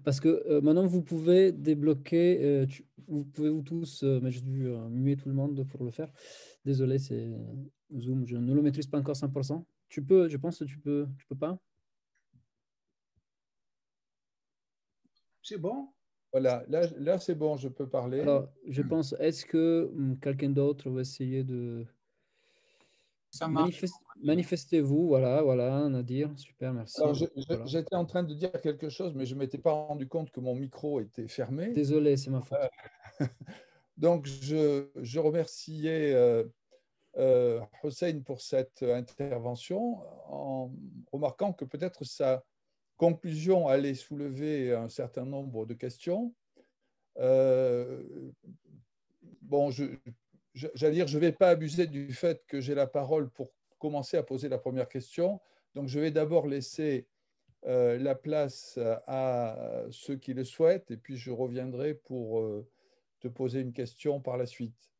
parce que maintenant vous pouvez débloquer, vous pouvez vous tous, mais j'ai dû muer tout le monde pour le faire. Désolé, c'est Zoom, je ne le maîtrise pas encore 100%. Tu peux, je pense que tu peux pas. C'est bon? Voilà, là c'est bon, je peux parler. Alors, je pense, est-ce que quelqu'un d'autre va essayer de manifestez-vous, voilà, Nadir, super, merci. Alors, Voilà. j'étais en train de dire quelque chose, mais je ne m'étais pas rendu compte que mon micro était fermé. Désolé, c'est ma faute. Donc, je remerciais Hussein pour cette intervention en remarquant que peut-être sa conclusion allait soulever un certain nombre de questions. Bon, j'allais dire, je ne vais pas abuser du fait que j'ai la parole pour commencer à poser la première question. Donc, je vais d'abord laisser la place à ceux qui le souhaitent et puis je reviendrai pour te poser une question par la suite.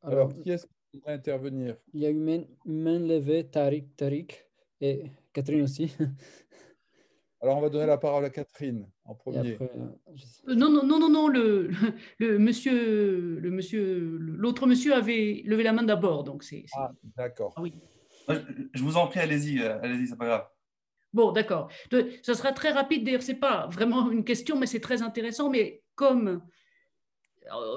Alors qui est-ce qui voudrait intervenir? Il y a eu main levée, Tariq et Catherine aussi. Alors on va donner la parole à Catherine en premier. Non, l'autre monsieur avait levé la main d'abord, donc c'est. Ah, d'accord. Ah oui. Je vous en prie, allez-y, c'est pas grave. Bon, d'accord. Ça sera très rapide. D'ailleurs, c'est pas vraiment une question, mais c'est très intéressant. Mais comme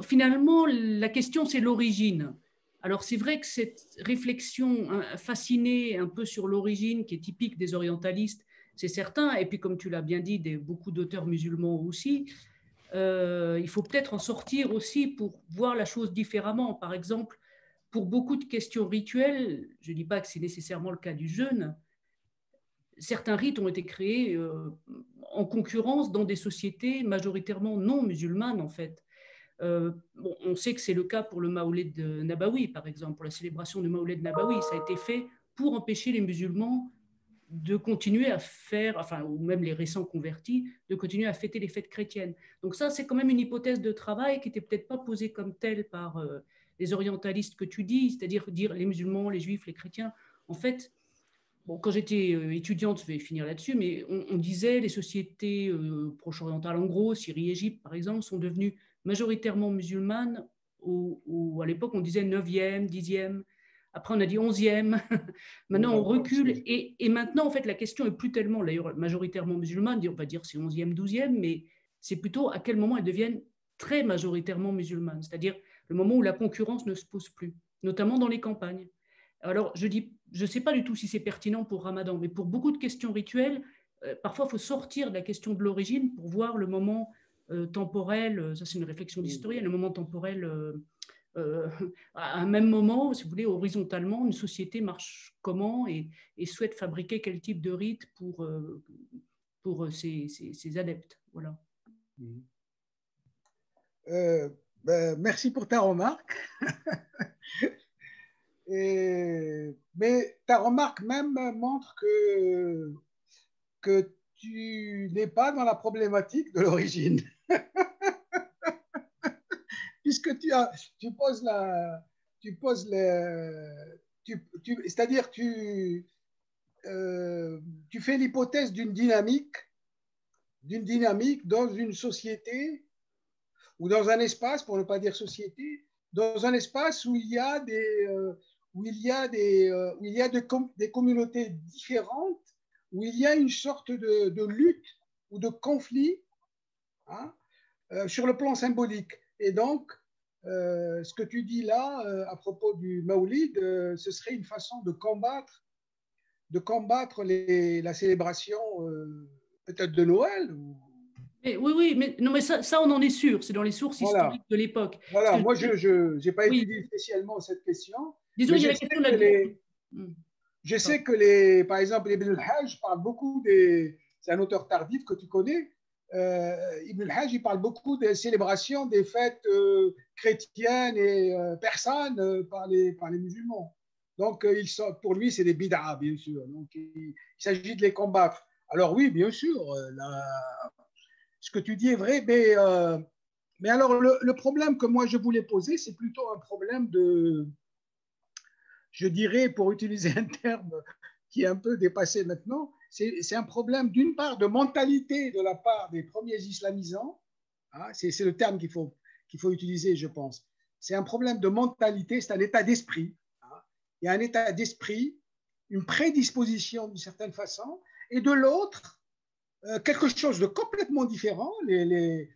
finalement, la question, c'est l'origine. Alors, c'est vrai que cette réflexion fascinée un peu sur l'origine, qui est typique des orientalistes, c'est certain. Et puis, comme tu l'as bien dit, beaucoup d'auteurs musulmans aussi. Il faut peut-être en sortir aussi pour voir la chose différemment. Par exemple, pour beaucoup de questions rituelles, je ne dis pas que c'est nécessairement le cas du jeûne, certains rites ont été créés en concurrence dans des sociétés majoritairement non musulmanes, en fait. Bon, on sait que c'est le cas pour le Maoulid Nabawi, par exemple, pour la célébration du Maoulid Nabawi. Ça a été fait pour empêcher les musulmans de continuer à faire, enfin, ou même les récents convertis, de continuer à fêter les fêtes chrétiennes. Donc ça, c'est quand même une hypothèse de travail qui n'était peut-être pas posée comme telle par les orientalistes que tu dis, c'est-à-dire dire les musulmans, les juifs, les chrétiens. En fait, bon, quand j'étais étudiante, je vais finir là-dessus, mais on disait les sociétés proche-orientales, en gros, Syrie, Égypte, par exemple, sont devenues majoritairement musulmanes. À l'époque, on disait 9e, 10e. Après, on a dit 11e. Maintenant, on recule. Et maintenant, en fait, la question n'est plus tellement, d'ailleurs, majoritairement musulmane. On va dire c'est 11e, 12e, mais c'est plutôt à quel moment elles deviennent très majoritairement musulmanes. C'est-à-dire le moment où la concurrence ne se pose plus, notamment dans les campagnes. Alors, je ne sais pas du tout si c'est pertinent pour Ramadan, mais pour beaucoup de questions rituelles, parfois, il faut sortir de la question de l'origine pour voir le moment temporel. Ça, c'est une réflexion d'historien, le moment temporel. À un même moment, si vous voulez, horizontalement, une société marche comment et souhaite fabriquer quel type de rite pour ses adeptes. Voilà. Merci pour ta remarque. Mais ta remarque même montre que tu n'es pas dans la problématique de l'origine. Puisque c'est-à-dire tu fais l'hypothèse d'une dynamique dans une société ou dans un espace, pour ne pas dire société, dans un espace où il y a des communautés différentes, où il y a une sorte de lutte ou de conflit sur le plan symbolique. Et donc, ce que tu dis là à propos du Maoulid, ce serait une façon de combattre la célébration peut-être de Noël. Oui, oui, mais, non, mais ça, on en est sûr. C'est dans les sources Voilà. historiques de l'époque. Voilà, moi, je n'ai pas Oui. étudié spécialement cette question. Disons, mais il y a je la sais question que de la... les, je sais que par exemple, Ibn al-Hajj parle beaucoup des. C'est un auteur tardif que tu connais. Ibn al-Hajj, il parle beaucoup des célébrations des fêtes chrétiennes et persanes par les musulmans. Donc, pour lui, c'est des bid'a, bien sûr. Donc, il s'agit de les combattre. Alors, oui, bien sûr, ce que tu dis est vrai, mais alors, le problème que moi je voulais poser, c'est plutôt un problème de, je dirais, pour utiliser un terme qui est un peu dépassé maintenant, c'est un problème d'une part de mentalité de la part des premiers islamisants, hein, c'est le terme qu'il faut utiliser, je pense. C'est un problème de mentalité, c'est un état d'esprit. Hein. Il y a un état d'esprit, une prédisposition d'une certaine façon, et de l'autre, quelque chose de complètement différent. Les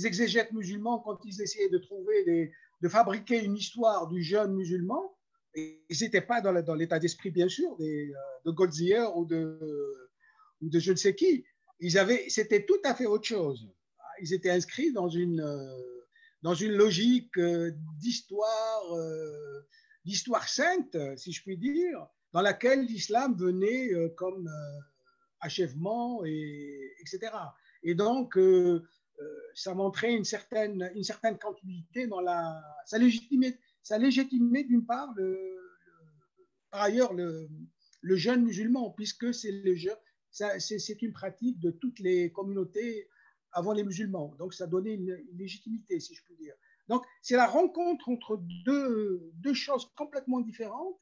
exégètes musulmans, quand ils essayaient de fabriquer une histoire du jeune musulman, ils n'étaient pas dans l'état d'esprit, bien sûr, de Goldziher ou de je ne sais qui. C'était tout à fait autre chose. Ils étaient inscrits dans une logique d'histoire sainte, si je puis dire, dans laquelle l'islam venait comme achèvement, etc. Et donc, ça montrait une certaine continuité dans ça légitimait d'une part par ailleurs le jeûne musulman, puisque c'est une pratique de toutes les communautés avant les musulmans. Donc, ça donnait une légitimité, si je puis dire. Donc, c'est la rencontre entre deux choses complètement différentes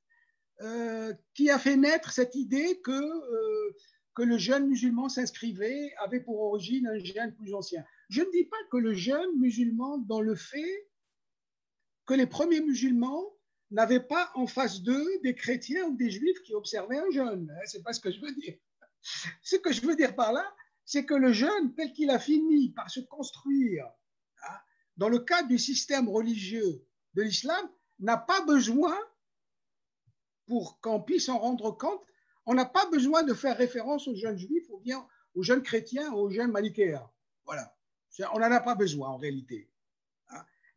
qui a fait naître cette idée que le jeûne musulman s'inscrivait, avait pour origine un jeûne plus ancien. Je ne dis pas que le jeûne musulman, dans le fait que les premiers musulmans n'avaient pas en face d'eux des chrétiens ou des juifs qui observaient un jeûne. Ce n'est pas ce que je veux dire. Ce que je veux dire par là, c'est que le jeûne, tel qu'il a fini par se construire dans le cadre du système religieux de l'islam, n'a pas besoin, pour qu'on puisse en rendre compte, on n'a pas besoin de faire référence aux jeunes juifs ou bien aux jeunes chrétiens ou aux jeunes manichéens. Voilà. On n'en a pas besoin en réalité.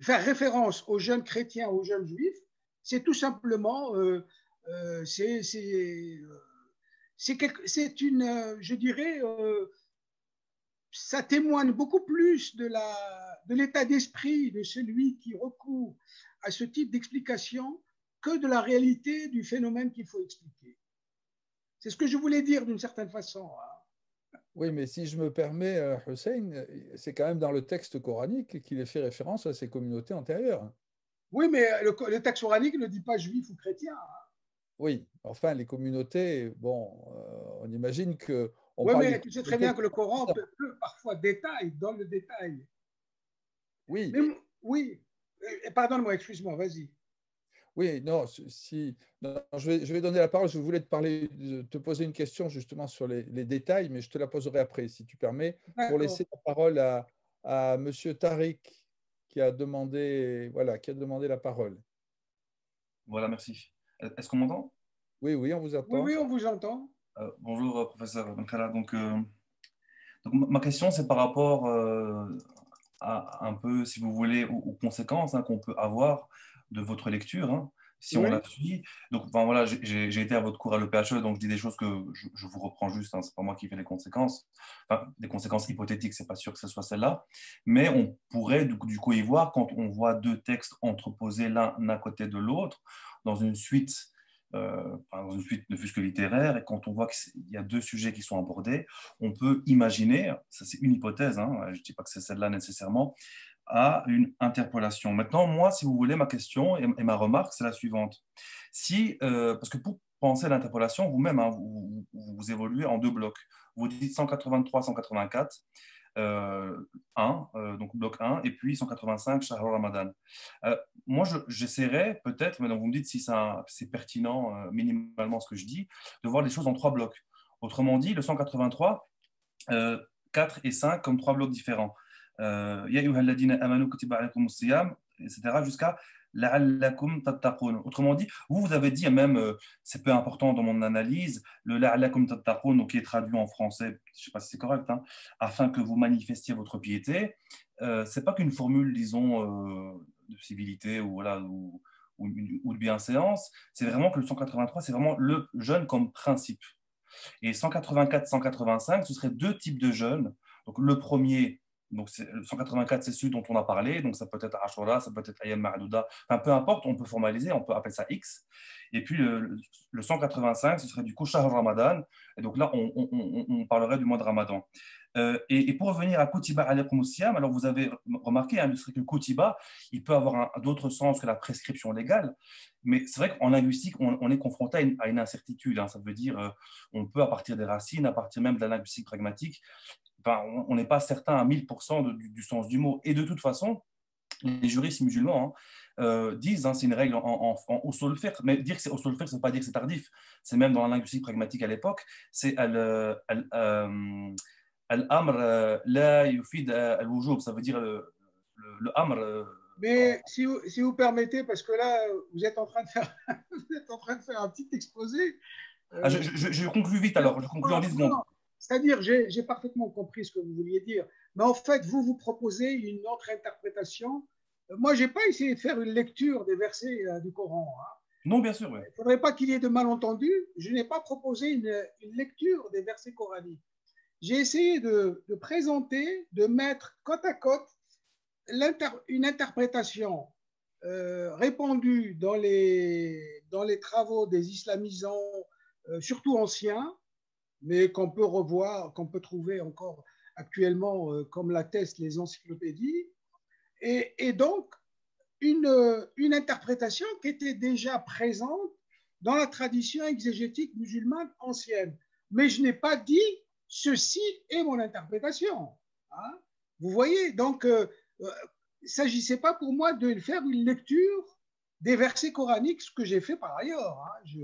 Faire référence aux jeunes chrétiens, aux jeunes juifs, c'est tout simplement, je dirais, ça témoigne beaucoup plus de l'état d'esprit de celui qui recourt à ce type d'explication que de la réalité du phénomène qu'il faut expliquer. C'est ce que je voulais dire d'une certaine façon. Oui, mais si je me permets, Hussein, c'est quand même dans le texte coranique qu'il est fait référence à ces communautés antérieures. Oui, mais le texte coranique ne dit pas juif ou chrétien. Oui, enfin, les communautés, bon, on imagine que... Oui, mais tu sais très bien que le Coran peut parfois détailler, dans le détail. Oui. Mais, oui. Pardonne-moi, excuse-moi, vas-y. Oui, non, non, je vais donner la parole. Je voulais te poser une question justement sur les détails, mais je te la poserai après, si tu permets, pour laisser la parole à Monsieur Tariq qui a demandé la parole. Voilà, merci. Est-ce qu'on m'entend? Oui, on vous entend. Oui, on vous entend. Bonjour, professeur Benkala. Donc, ma question, c'est par rapport à un peu, si vous voulez, aux conséquences qu'on peut avoir de votre lecture, hein, si on la suit. Donc, enfin, voilà, j'ai été à votre cours à l'EPHE, donc je dis des choses que je vous reprends juste, hein, c'est pas moi qui fais les conséquences, enfin, des conséquences hypothétiques, c'est pas sûr que ce soit celle-là, mais on pourrait du coup y voir quand on voit deux textes entreposés l'un à côté de l'autre, dans une suite ne fût-ce que littéraire, et quand on voit qu'il y a deux sujets qui sont abordés, on peut imaginer, ça c'est une hypothèse, hein, je ne dis pas que c'est celle-là nécessairement, à une interpolation. Maintenant, moi, si vous voulez, ma question et ma remarque, c'est la suivante. Parce que pour penser à l'interpolation, vous-même, hein, vous évoluez en deux blocs. Vous dites 183, 184, donc bloc 1, et puis 185, Shahr Ramadan. Moi, j'essaierai peut-être, maintenant vous me dites si c'est pertinent minimalement ce que je dis, de voir les choses en trois blocs. Autrement dit, le 183, 4 et 5 comme trois blocs différents. Ya ayyuhalladhina amanu kutiba alaykumus siyam, etc. jusqu'à لعلكم تتقون. Autrement dit, vous avez dit, et même c'est peu important dans mon analyse, le la'allakum tattaqun, qui est traduit en français, je ne sais pas si c'est correct, hein, afin que vous manifestiez votre piété. C'est pas qu'une formule, disons, de civilité ou, voilà, ou de bienséance. C'est vraiment que le 183, c'est vraiment le jeûne comme principe. Et 184, 185, ce seraient deux types de jeûnes. Donc le premier, donc le 184, c'est celui dont on a parlé. Donc ça peut être Ashura, ça peut être Ayyam Ma'douda. Enfin, peu importe, on peut formaliser, on peut appeler ça X. Et puis le 185, ce serait du coup Shahr Ramadan. Et donc là, on parlerait du mois de Ramadan. Et pour revenir à Kutiba alaykum siyam, alors vous avez remarqué, hein, que Kutiba, il peut avoir d'autres sens que la prescription légale, mais c'est vrai qu'en linguistique, on est confronté à une incertitude. Hein. Ça veut dire, on peut, à partir des racines, à partir même de la linguistique pragmatique, ben, on n'est pas certain à 1000% du sens du mot. Et de toute façon, les juristes musulmans disent, hein, c'est une règle en usul fiqh, mais dire que c'est usul fiqh, ça ne veut pas dire que c'est tardif. C'est même dans la linguistique pragmatique à l'époque, c'est al-amr la yufid al-wujub, ça veut dire le amr. Mais si vous permettez, parce que là, vous êtes en train de faire, vous êtes en train de faire un petit exposé. Je conclue vite alors, je conclue en 10 secondes. C'est-à-dire, j'ai parfaitement compris ce que vous vouliez dire, mais en fait, vous proposez une autre interprétation. Moi, je n'ai pas essayé de faire une lecture des versets du Coran. Hein. Non, bien sûr. Oui. Il ne faudrait pas qu'il y ait de malentendus. Je n'ai pas proposé une lecture des versets coraniques. J'ai essayé de présenter, de mettre côte à côte une interprétation répandue dans les travaux des islamisants, surtout anciens, mais qu'on peut revoir, qu'on peut trouver encore actuellement, comme l'attestent les encyclopédies, et donc une interprétation qui était déjà présente dans la tradition exégétique musulmane ancienne. Mais je n'ai pas dit ceci est mon interprétation. Hein. Vous voyez, donc il ne s'agissait pas pour moi de faire une lecture des versets coraniques, ce que j'ai fait par ailleurs. Hein. Je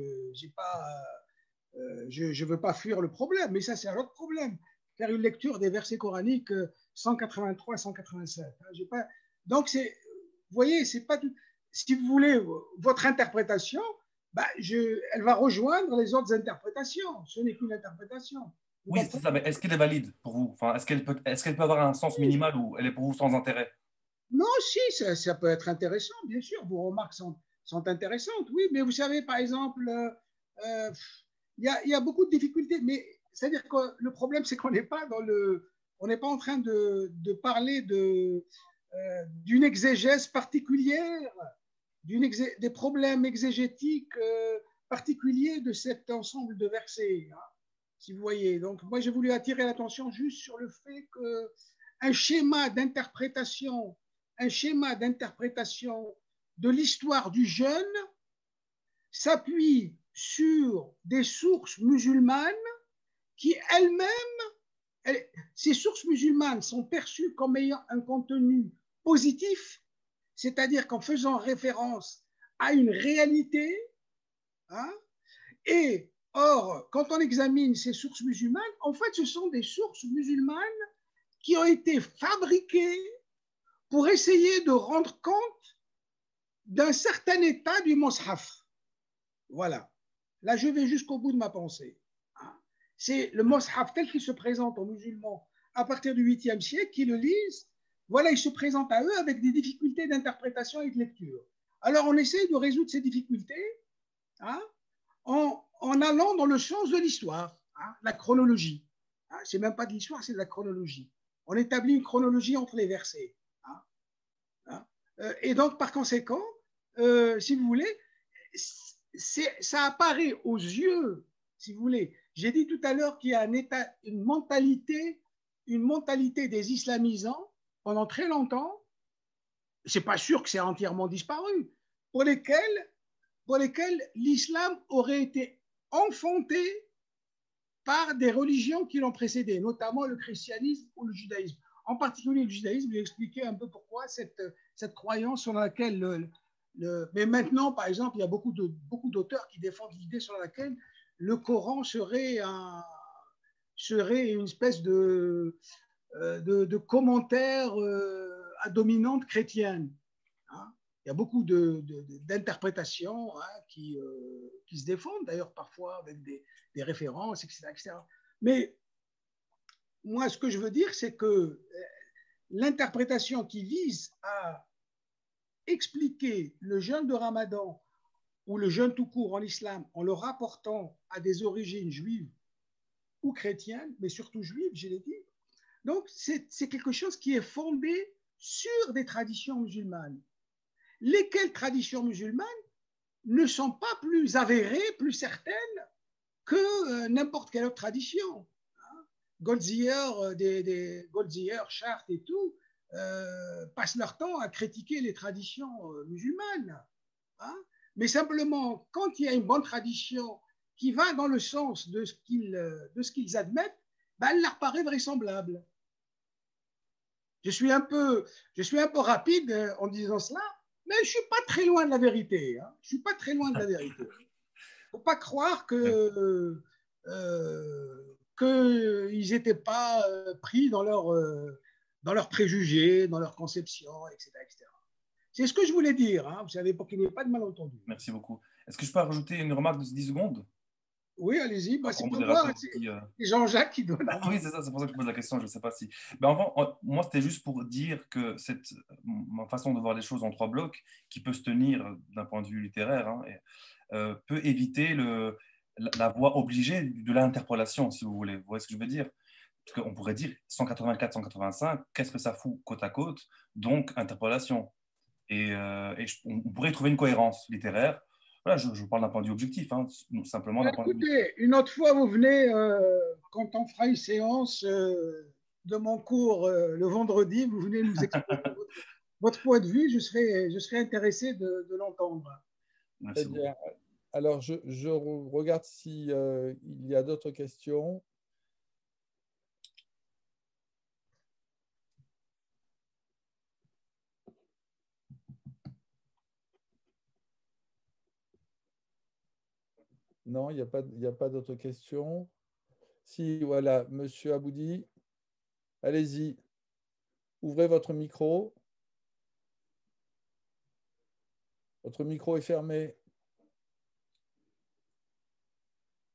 ne veux pas fuir le problème, mais ça c'est un autre problème. Faire une lecture des versets coraniques 183, 187. Hein. Donc vous voyez, c'est pas tout. Si vous voulez votre interprétation, bah, elle va rejoindre les autres interprétations. Ce n'est qu'une interprétation. Oui, c'est ça, mais est-ce qu'elle est valide pour vous? Enfin, est-ce qu'elle peut avoir un sens minimal ou elle est pour vous sans intérêt? Non, si, ça peut être intéressant, bien sûr. Vos remarques sont intéressantes, oui, mais vous savez, par exemple, il y a beaucoup de difficultés, mais c'est-à-dire que le problème, c'est qu'on n'est pas on n'est pas en train de parler d'une exégèse particulière, des problèmes exégétiques particuliers de cet ensemble de versets. Hein, si vous voyez. Donc, moi, j'ai voulu attirer l'attention juste sur le fait qu'un schéma d'interprétation de l'histoire du jeûne s'appuie sur des sources musulmanes qui elles-mêmes, ces sources musulmanes sont perçues comme ayant un contenu positif, c'est-à-dire qu'en faisant référence à une réalité, hein, et or, quand on examine ces sources musulmanes, en fait, ce sont des sources musulmanes qui ont été fabriquées pour essayer de rendre compte d'un certain état du Mus'haf. Voilà. Là, je vais jusqu'au bout de ma pensée. C'est le Mus'haf tel qu'il se présente aux musulmans à partir du 8e siècle, qui le lisent. Voilà, il se présente à eux avec des difficultés d'interprétation et de lecture. Alors, on essaie de résoudre ces difficultés hein, en allant dans le sens de l'histoire, hein, la chronologie. Hein, c'est même pas de l'histoire, c'est de la chronologie. On établit une chronologie entre les versets. Et donc, par conséquent, si vous voulez, ça apparaît aux yeux, si vous voulez. J'ai dit tout à l'heure qu'il y a une mentalité des islamisants pendant très longtemps, c'est pas sûr que c'est entièrement disparu, pour lesquels l'islam aurait été enfanté par des religions qui l'ont précédé, notamment le christianisme ou le judaïsme. En particulier le judaïsme, j'ai expliqué un peu pourquoi cette croyance sur laquelle mais maintenant, par exemple, il y a beaucoup d'auteurs qui défendent l'idée sur laquelle le Coran serait une espèce de commentaire à dominante chrétienne. Hein. il y a beaucoup d'interprétations hein, qui se défendent, d'ailleurs parfois avec des références, etc., etc. Mais moi, ce que je veux dire, c'est que l'interprétation qui vise à expliquer le jeûne de Ramadan ou le jeûne tout court en islam en le rapportant à des origines juives ou chrétiennes, mais surtout juives, je l'ai dit. Donc, c'est quelque chose qui est fondé sur des traditions musulmanes. Lesquelles traditions musulmanes ne sont pas plus avérées, plus certaines que n'importe quelle autre tradition. Goldziher, Chartres et tout passent leur temps à critiquer les traditions musulmanes. Hein. Mais simplement, quand il y a une bonne tradition qui va dans le sens de ce qu'ils admettent, ben, elle leur paraît vraisemblable. Je suis un peu rapide en disant cela, mais je ne suis pas très loin de la vérité. Hein. Je ne suis pas très loin de la vérité. Il ne faut pas croire qu'ils n'étaient pas pris dans leurs préjugés, dans leurs conceptions, etc. etc. C'est ce que je voulais dire, hein, vous savez, pour qu'il n'y ait pas de malentendu. Merci beaucoup. Est-ce que je peux rajouter une remarque de 10 secondes? Oui, allez-y. Bah, c'est pas moi, c'est Jean-Jacques qui donne. Oui, c'est ça, c'est pour ça que je pose la question, je ne sais pas si... Ben, enfin, moi, c'était juste pour dire que ma façon de voir les choses en 3 blocs, qui peut se tenir d'un point de vue littéraire, hein, peut éviter la voie obligée de l'interpolation, si vous voulez. Vous voyez ce que je veux dire? Parce qu'on pourrait dire 184, 185, qu'est-ce que ça fout côte à côte? Donc, interpolation. On pourrait trouver une cohérence littéraire. Voilà, je parle d'un point de vue objectif, hein, simplement d'un point de vue... Écoutez, une autre fois, vous venez, quand on fera une séance de mon cours le vendredi, vous venez nous expliquer votre point de vue, je serai intéressé de l'entendre. Merci beaucoup. Alors, je regarde s'il y a d'autres questions. Non, il n'y a pas d'autres questions. Si, voilà, Monsieur Aboudi, allez-y. Ouvrez votre micro. Votre micro est fermé.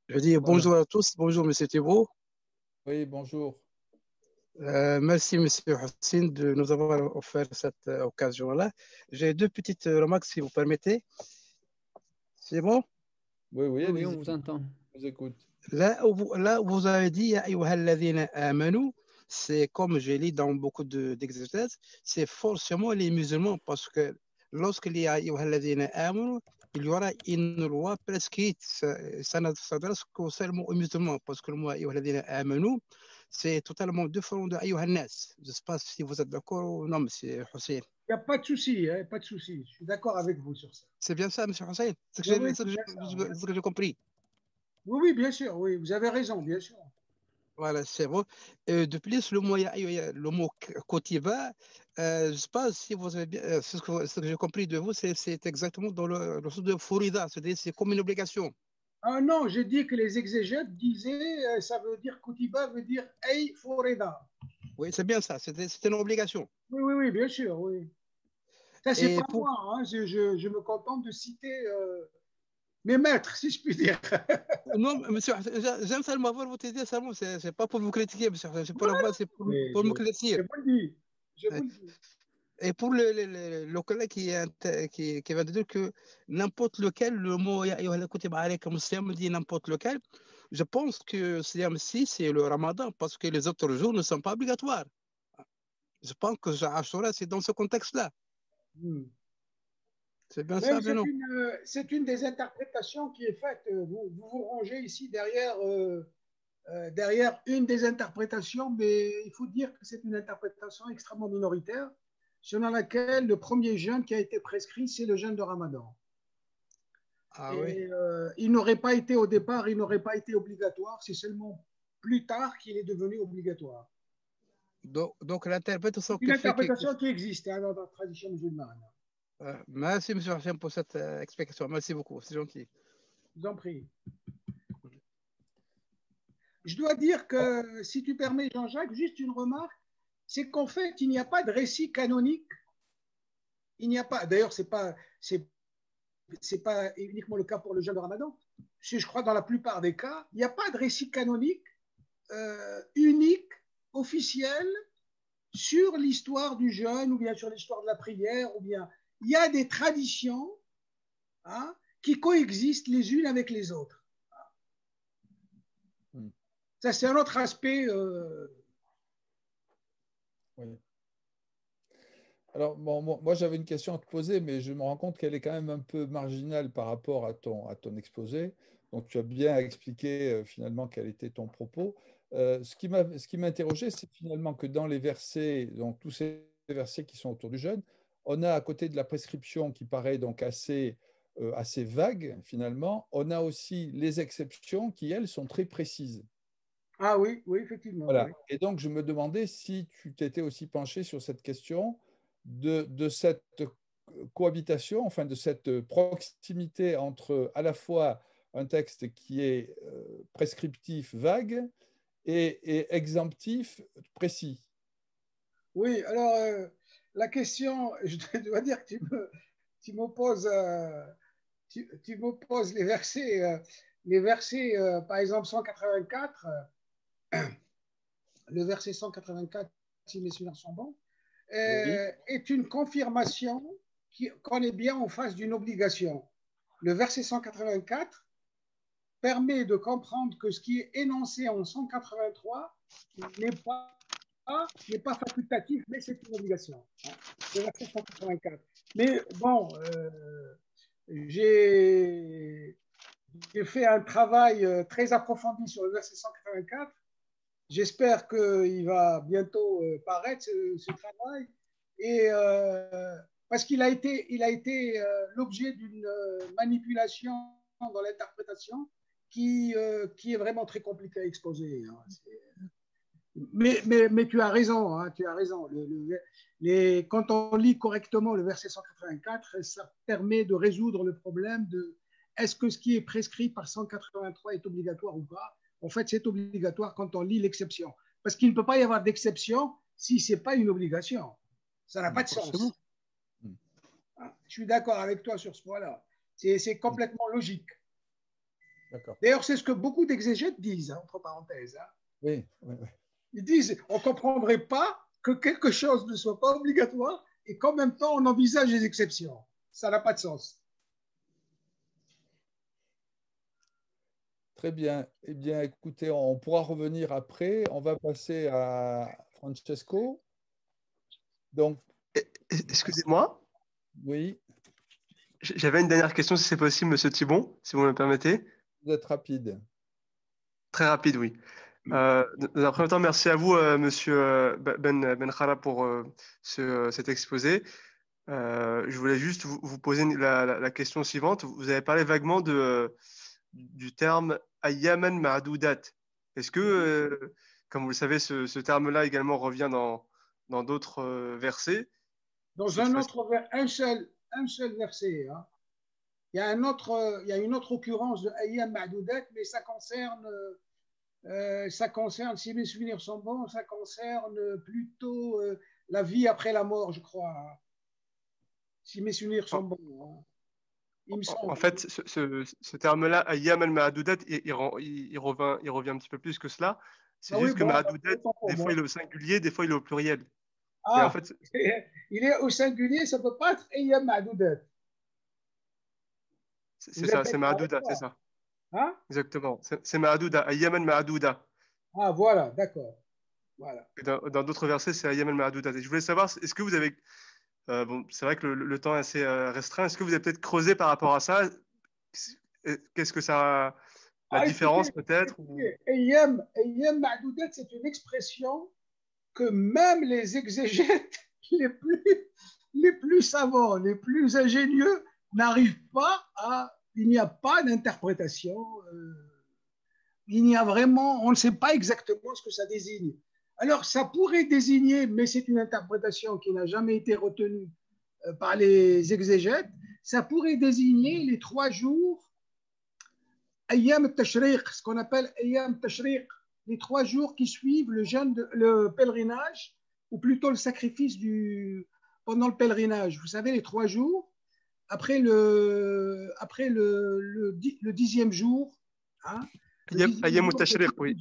Je dis bonjour à tous. Bonjour, Monsieur Thibault. Oui, bonjour. Merci, Monsieur Hussein, de nous avoir offert cette occasion-là. J'ai 2 petites remarques, si vous permettez. C'est bon? Oui, Oui, on vous entend. Je vous écoute. Là, vous avez dit, Ya ayyuhalladhina amanu, c'est comme je lis dans beaucoup d'exégèses, c'est forcément les musulmans, parce que lorsqu'il y a Ya ayyuhalladhina amanu, il y aura une loi prescrite. Ça ne s'adresse que seulement aux musulmans, parce que le mot Ya ayyuhalladhina amanu, c'est totalement différent de ayyuhannas. Je ne sais pas si vous êtes d'accord ou non, Monsieur Hussein. Il n'y a pas de souci, hein, pas de souci. Je suis d'accord avec vous sur ça. C'est bien ça, Monsieur Hussein? C'est Oui, ce que j'ai compris. Oui, bien sûr, oui, vous avez raison, bien sûr. Voilà, c'est bon. De plus, le mot kotiba, je ne sais pas si vous avez bien, ce que j'ai compris de vous, c'est exactement dans le sens de furida, c'est-à-dire c'est comme une obligation. Ah non, j'ai dit que les exégètes disaient, ça veut dire kotiba veut dire ay furida. Oui, c'est bien ça, c'est une obligation. Oui, bien sûr, oui. Ça, c'est pas pour... moi, hein, je me contente de citer mes maîtres, si je puis dire. Non, monsieur, j'aime seulement voir votre idée, seulement, c'est pas pour vous critiquer, monsieur, c'est pour me critiquer. Je vous le dis, je vous le dis. Et pour le collègue qui va dire que n'importe lequel, le mot dit n'importe lequel, je pense que Siyam-si, c'est le ramadan, parce que les autres jours ne sont pas obligatoires. Je pense que Ashura, c'est dans ce contexte-là. C'est bien ça, mais non. C'est une des interprétations qui est faite. Vous vous rangez ici derrière une des interprétations, mais il faut dire que c'est une interprétation extrêmement minoritaire, selon laquelle le premier jeûne qui a été prescrit, c'est le jeûne de Ramadan. Ah, oui. Il n'aurait pas été au départ, il n'aurait pas été obligatoire, c'est seulement plus tard qu'il est devenu obligatoire. Donc l'interprétation qui existe hein, dans la tradition musulmane. Merci, M. Hachem, pour cette explication. Merci beaucoup, c'est gentil. Je vous en prie. Je dois dire que, si tu permets, Jean-Jacques, juste une remarque, c'est qu'en fait, il n'y a pas de récit canonique Il n'y a pas, d'ailleurs, c'est pas uniquement le cas pour le jeûne de Ramadan. Je crois dans la plupart des cas, il n'y a pas de récit canonique unique, officiel, sur l'histoire du jeûne ou bien sur l'histoire de la prière, ou bien il y a des traditions qui coexistent les unes avec les autres. Ça, c'est un autre aspect. Oui. Alors, bon, moi, j'avais une question à te poser, mais je me rends compte qu'elle est quand même un peu marginale par rapport à ton exposé. Donc, tu as bien expliqué finalement quel était ton propos. Ce qui m'a interrogé, c'est finalement que dans les versets, donc tous ces versets qui sont autour du jeûne, on a à côté de la prescription qui paraît donc assez vague finalement, on a aussi les exceptions qui, elles, sont très précises. Ah oui, oui, effectivement. Voilà. Oui. Et donc, je me demandais si tu t'étais aussi penché sur cette question de cette cohabitation, enfin de cette proximité entre à la fois un texte qui est prescriptif, vague, et exemptif, précis. Oui, alors la question, je dois dire que tu me poses, tu me poses les versets par exemple 184, le verset 184, si mes souvenirs sont bons, Oui. est une confirmation qu'on est bien en face d'une obligation. Le verset 184 permet de comprendre que ce qui est énoncé en 183 n'est pas facultatif, mais c'est une obligation. Le verset 184. Mais bon, j'ai fait un travail très approfondi sur le verset 184. J'espère qu'il va bientôt paraître ce travail. Et parce qu'il a été l'objet d'une manipulation dans l'interprétation qui est vraiment très compliquée à exposer. Mais tu as raison, hein, tu as raison. Quand on lit correctement le verset 184, ça permet de résoudre le problème de est-ce que ce qui est prescrit par 183 est obligatoire ou pas. En fait, c'est obligatoire quand on lit l'exception. Parce qu'il ne peut pas y avoir d'exception si ce n'est pas une obligation. Ça n'a pas de sens. Je suis d'accord avec toi sur ce point-là. C'est complètement logique. D'ailleurs, c'est ce que beaucoup d'exégètes disent, hein, entre parenthèses. Hein. Oui, oui, oui. Ils disent on ne comprendrait pas que quelque chose ne soit pas obligatoire et qu'en même temps on envisage des exceptions. Ça n'a pas de sens. Très bien. Eh bien, écoutez, on pourra revenir après. On va passer à Francesco. Donc, excusez-moi. Oui. J'avais une dernière question, si c'est possible, Monsieur Thibon, si vous me permettez. Vous êtes rapide. Très rapide, oui. Dans un premier temps, merci à vous, Monsieur Ben Khala, pour cet exposé. Je voulais juste vous poser la question suivante. Vous avez parlé vaguement du terme ayyaman ma'doudat. Est-ce que, comme vous le savez, ce terme-là également revient dans d'autres versets? Dans un seul verset. Hein. Il y a une autre occurrence de ayyam ma'doudat, mais ça concerne, si mes souvenirs sont bons, ça concerne plutôt la vie après la mort, je crois. Hein. Si mes souvenirs sont bons. Hein. En fait, ce terme-là, ayyam al-ma'doudat, il revient un petit peu plus que cela. C'est juste que ma'doudat, des fois il est au singulier, des fois il est au pluriel. Ah, en fait, il est au singulier, ça ne peut pas être ayyam ma'doudat. C'est ça, c'est ma'douda, c'est ça. Hein? Exactement, c'est ma'douda, ayyam al-ma'douda. Ah, voilà, d'accord. Voilà. Dans d'autres versets, c'est ayyam al-ma'douda. Et je voulais savoir, est-ce que vous avez... bon, c'est vrai que le temps est assez restreint. Est-ce que vous avez peut-être creusé par rapport à ça? Qu'est-ce que ça... La différence peut-être Ayyam ma'doudat, c'est une expression que même les exégètes les plus savants, les plus ingénieux n'arrivent pas à... Il n'y a pas d'interprétation. Il n'y a vraiment... On ne sait pas exactement ce que ça désigne. Alors, ça pourrait désigner, mais c'est une interprétation qui n'a jamais été retenue par les exégètes, ça pourrait désigner les 3 jours Ayyam Tashriq, ce qu'on appelle Ayyam Tashriq, les 3 jours qui suivent le pèlerinage, ou plutôt le sacrifice pendant le pèlerinage. Vous savez, les 3 jours, après le 10e jour, hein, Ayyam al-Tashriq, oui.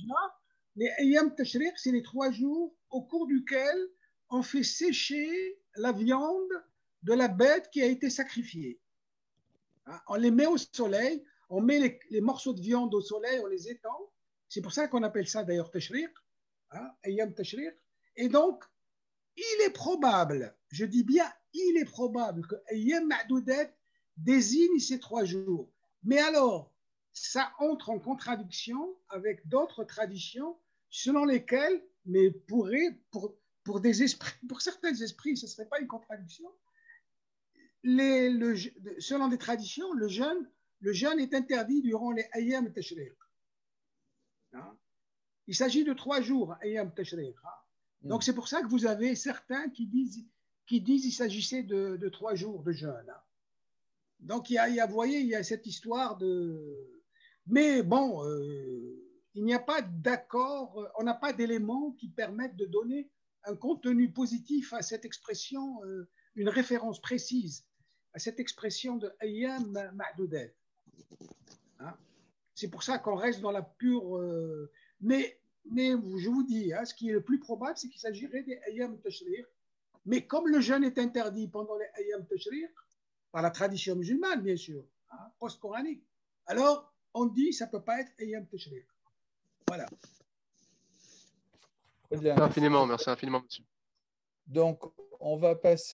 Les Ayyam Tashriq, c'est les 3 jours au cours duquel on fait sécher la viande de la bête qui a été sacrifiée. Hein, on les met au soleil, on met les morceaux de viande au soleil, on les étend. C'est pour ça qu'on appelle ça d'ailleurs Tashriq, hein, Ayyam Tashriq. Et donc, il est probable, je dis bien, il est probable que Ayyam Ma'doudat désigne ces 3 jours. Mais alors, ça entre en contradiction avec d'autres traditions selon lesquelles, mais pour certains esprits, ce ne serait pas une contradiction. Selon des traditions, le jeûne est interdit durant les Ayyam Tashriq. Hein? Il s'agit de 3 jours, Ayyam Tashriq. Hein? Donc c'est pour ça que vous avez certains qui disent qu'il s'agissait de 3 jours de jeûne. Hein? Donc vous voyez, il y a cette histoire de... Mais bon, il n'y a pas d'accord, on n'a pas d'éléments qui permettent de donner un contenu positif à cette expression, une référence précise à cette expression de Ayyam Ma'doudat. Hein? C'est pour ça qu'on reste dans la pure... mais je vous dis, hein, ce qui est le plus probable, c'est qu'il s'agirait des Ayyam Tashriq. Mais comme le jeûne est interdit pendant les Ayyam Tashriq, par la tradition musulmane, bien sûr, hein, post-coranique, alors on dit que ça ne peut pas être Ayyam Tashriq. Voilà. Très bien. Merci infiniment, monsieur. Donc, on va passer